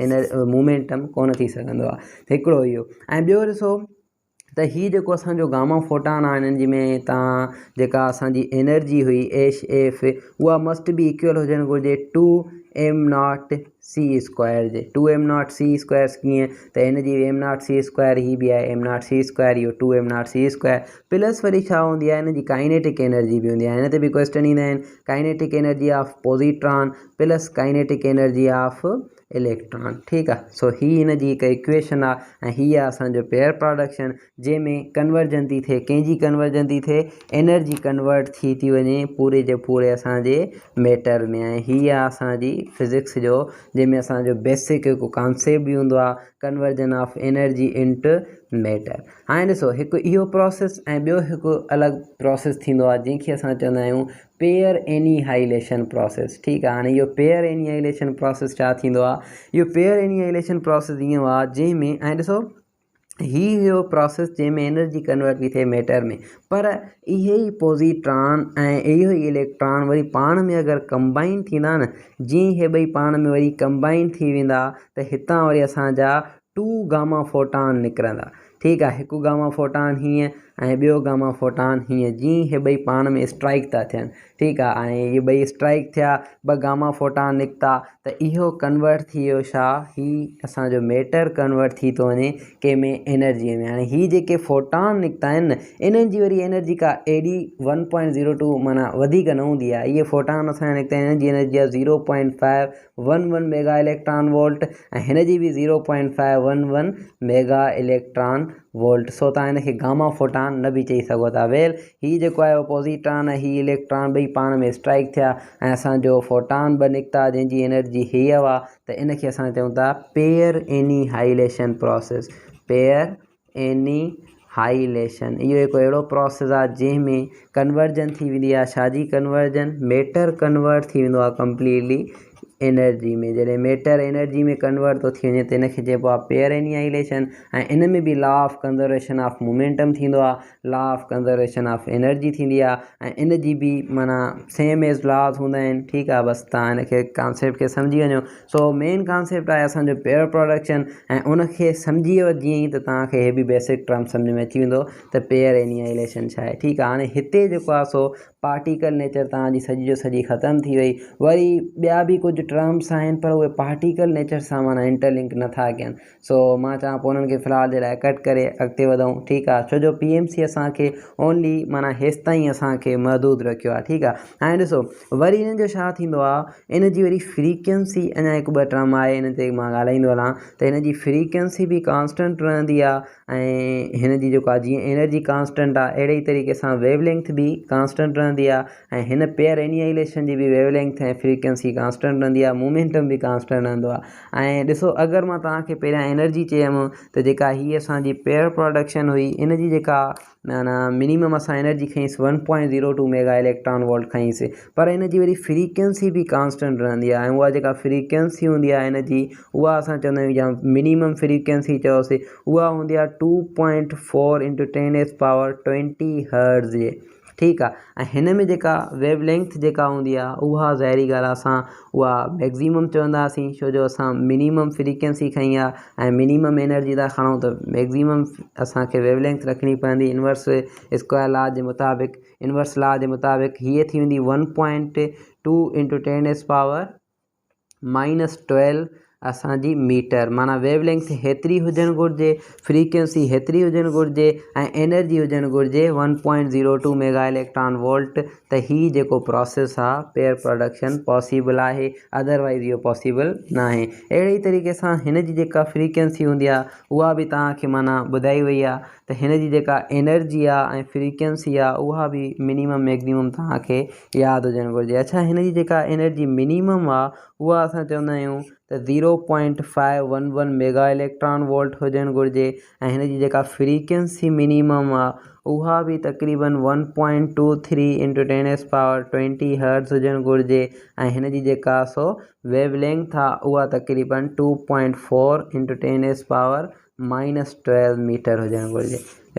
momentum कोन थी सघंदो आहे, हिकिड़ो इहो। ऐं ॿियो ॾिसो त हीअ जेको असांजो गामा फोटान आहे हिननि जी में तव्हां जेका असांजी एनर्जी हुई एच एफ उहा मस्ट बी इक्वल हुजणु घुरिजे 2m0c² जे। 2m0c² कीअं? त हिन जी m0c² ही बि आहे m0c², इहो 2m0c² प्लस वरी छा हूंदी आहे हिन जी काइनेटिक एनर्जी बि हूंदी आहे। हिन ते बि क्वेश्चन ईंदा आहिनि, kinetic energy of positron plus kinetic energy of electron. ठीकु आहे, सो ही हिन जी हिकु इक्वेशन आहे, ऐं हीअ आहे असांजो पेयर प्रोडक्शन जंहिंमें कन्वर्जन थी थिए, कंहिंजी कन्वर्जन थी थिए, एनर्जी कन्वर्ट थी वञे पूरे जे पूरे असांजे मैटर में। ऐं हीअ आहे असांजी फिज़िक्स जो जंहिंमें असांजो बेसिक हिकु कॉन्सेप्ट बि हूंदो आहे, conversion of energy into matter. हाणे ॾिसो हिकु इहो प्रोसेस ऐं ॿियो हिकु अलॻि प्रोसेस थींदो आहे जंहिंखे असां चवंदा आहियूं पेयर एनिहाइलेशन प्रोसेस। ठीकु आहे, हाणे इहो पेयर एनिहाइलेशन प्रोसेस छा थींदो आहे? इहो पेयर एनिहाइलेशन प्रोसेस ईअं आहे जंहिंमें ऐं ॾिसो हीअ प्रोसेस जंहिंमें एनर्जी कन्वर्ट थी थिए मैटर में, पर इहे ई पॉज़िट्रॉन ऐं इहो ई इलेक्ट्रॉन वरी पाण में अगरि कंबाइन थींदा न, जीअं इहे ॿई पाण में वरी कंबाइन थी वेंदा त हितां वरी असांजा 2 गामा फोटान निकिरंदा। ठीकु आहे, हिकु गामा फोटान हीअं ऐं ॿियो गामा फोटान हीअं जीअं हे ॿई पाण में स्ट्राइक था थियनि, ठीकु आहे। ऐं इहे ॿई स्ट्राइक थिया, ॿ गामा फोटान निकिता, त इहो कन्वर्ट थी वियो छा, ही असांजो मैटर कन्वर्ट थी थो वञे कंहिंमें एनर्जीअ में। हाणे हीअ जेके फोटान निकिता आहिनि न, इन्हनि जी वरी एनर्जी का एडी 1.02 माना वधीक न हूंदी आहे। इहे फोटान असांजा निकिता आहिनि, इन्हनि जी एनर्जी आहे 0.511 मेगा इलेक्ट्रॉन वोल्ट ऐं हिन जी बि 0.511 मेगा इलेक्ट्रॉन वोल्ट। सो तव्हां हिनखे गामा फोटान न बि चई सघो था। वेल, हीअ जेको आहे पॉज़िट्रॉन ऐं हीअ इलेक्ट्रॉन ॿई पाण में स्ट्राइक थिया ऐं असांजो फोटान ॿ निकिता जंहिंजी एनर्जी हीअ आहे, त इनखे असां चऊं था पेयर एनीहाइलेशन प्रोसेस। पेयर एनीहाइलेशन इहो हिकु अहिड़ो प्रोसेस आहे जंहिंमें कन्वर्जन थी वेंदी आहे। छाजी कन्वर्जन? मैटर कन्वर्ट थी वेंदो आहे कंप्लीटली एनर्जी में। जॾहिं मैटर एनर्जी में कन्वर्ट थो थी वञे त इनखे चइबो आहे पेयर एनीहाइलेशन। ऐं इन में बि law of conservation of momentum थींदो आहे, law of conservation of energy थींदी आहे ऐं इन जी बि माना सेम एज़ लॉज हूंदा आहिनि, ठीकु आहे। बसि तव्हां हिनखे कॉन्सेप्ट खे सम्झी वञो। सो मेन कॉन्सेप्ट आहे असांजो पेयर प्रोडक्शन ऐं उनखे सम्झी वियो जीअं ई त तव्हांखे हे बि बेसिक टर्म सम्झ में अची वेंदो त पेयर एनीहाइलेशन छा आहे, ठीकु आहे। हाणे हिते जेको आहे सो पार्टिकल नेचर तव्हांजी सॼी जो सॼी ख़तमु थी वई। वरी ॿिया बि कुझु टर्म्स आहिनि पर उहे पार्टिकल नेचर सां माना इंटरलिंक नथा कनि। सो मां चवां पोइ उन्हनि खे फ़िलहाल जे लाइ कट करे अॻिते वधूं, ठीकु आहे। छो जो PMC असांखे ओनली माना हेसि ताईं असांखे महदूद रखियो आहे, ठीकु आहे। हाणे ॾिसो वरी इन्हनि जो छा थींदो आहे, इन जी वरी फ्रीक्वेंसी अञा हिकु ॿ टर्म आहे इन ते मां ॻाल्हाईंदो हलां, त हिन जी फ्रीक्वेंसी बि कांस्टेंट रहंदी आहे ऐं हिन जी जेको आहे जीअं एनर्जी कांस्टेंट आहे अहिड़े ई तरीक़े सां वेवलेंथ बि कांस्टेंट रहंदी आहे ऐं हिन पेयर एनीहाइलेशन जी बि वेवलेंथ ऐं फ्रीक्वेंसी कांस्टेंट रहंदी आहे, मोमेंटम बि कांस्टेंट रहंदो आहे। ऐं ॾिसो अगरि मां तव्हांखे पहिरियां एनर्जी चयमि त जेका हीअ असांजी पेयर प्रोडक्शन हुई इन जी जेका माना मिनिमम असां एनर्जी खईंसि 1.02 मेगा इलेक्ट्रॉन वोल्ट खईंसि, पर इन जी वरी फ्रीक्वेंसी बि कांस्टेंट रहंदी आहे ऐं उहा जेका फ्रीक्वेंसी हूंदी आहे इन जी उहा असां चवंदा आहियूं या मिनिमम फ्रीक्वेंसी चयोसीं उहा हूंदी आहे 2.4 × 10⁻20 हर्ट्ज़ जे, ठीकु आहे। ऐं हिन में जेका वेवलेंथ जेका हूंदी आहे उहा ज़ाहिरी ॻाल्हि आहे असां उहा मैक्ज़िमम चवंदासीं, छो जो असां मिनिमम फ्रीक्वेंसी खई आहे ऐं मिनिमम एनर्जी था खणूं त मैक्ज़िमम असांखे वेवलेंथ रखणी पवंदी। इनवर्स स्क्वायर लॉ जे मुताबिक़, इनवर्स लॉ जे मुताबिक़ हीअ थी वेंदी 1.2 × 10⁻12 असांजी मीटर। माना वेवलेंथ हेतिरी हुजणु घुरिजे, फ्रीक्वेंसी हेतिरी हुजणु घुरिजे ऐं एनर्जी हुजणु घुरिजे 1.02 मेगा इलेक्ट्रॉन वोल्ट, त हीअ जेको प्रोसेस आहे पेयर प्रोडक्शन पॉसिबल आहे, अदरवाइज़ इहो पॉसिबल न आहे। अहिड़े ई तरीक़े सां हिन जी जेका फ्रीक्वेंसी हूंदी आहे उहा बि तव्हांखे माना ॿुधाई वई आहे, त हिन जी जेका एनर्जी आहे ऐं फ्रीक्वेंसी आहे उहा बि मिनिमम मैक्सिमम तव्हांखे यादि हुजणु घुरिजे। अच्छा, हिन जी जेका एनर्जी मिनिमम आहे उहा असां चवंदा आहियूं त 0.511 मेगा इलेक्ट्रॉन वोल्ट हुजणु घुरिजे ऐं हिन जी जेका फ्रीक्वेंसी मिनिमम आहे उहा बि तक़रीबन 1.23 × 10⁻20 हर्ट्ज़ हुजणु घुरिजे ऐं हिन जी जेका सो वेवलेंथ आहे उहा तक़रीबन 2.4 × 10⁻−12 मीटर हुजणु घुरिजे।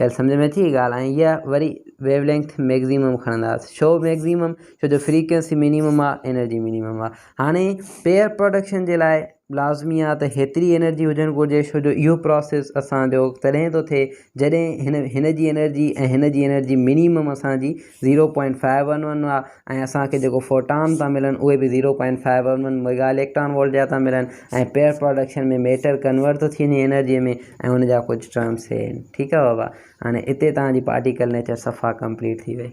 सम्झ में अची ॻाल्हि। ऐं इहा वरी वेवलेंथ मैक्ज़िमम खणंदासीं। छो मैक्ज़िमम? छो जो फ्रीक्वेंसी मिनिमम आहे, एनर्जी मिनिमम आहे। हाणे पेयर प्रोडक्शन जे लाइ लाज़मी आहे त हेतिरी एनर्जी हुजणु घुरिजे, छो जो इहो प्रोसेस असांजो तॾहिं थो थिए जॾहिं हिन जी एनर्जी ऐं हिन जी एनर्जी मिनिमम असांजी 0.511 आहे ऐं असांखे जेको फोटान था मिलनि उहे बि 0.511 मेगा इलेक्ट्रॉन वोल्ट जा था मिलनि ऐं पेयर प्रोडक्शन में मैटर कन्वर्ट थो थी वञे एनर्जीअ में ऐं हुन जा कुझु टर्म्स आहिनि, ठीकु आहे बाबा। हाणे हिते तव्हांजी पार्टिकल नेचर सफ़ा कंप्लीट थी वई।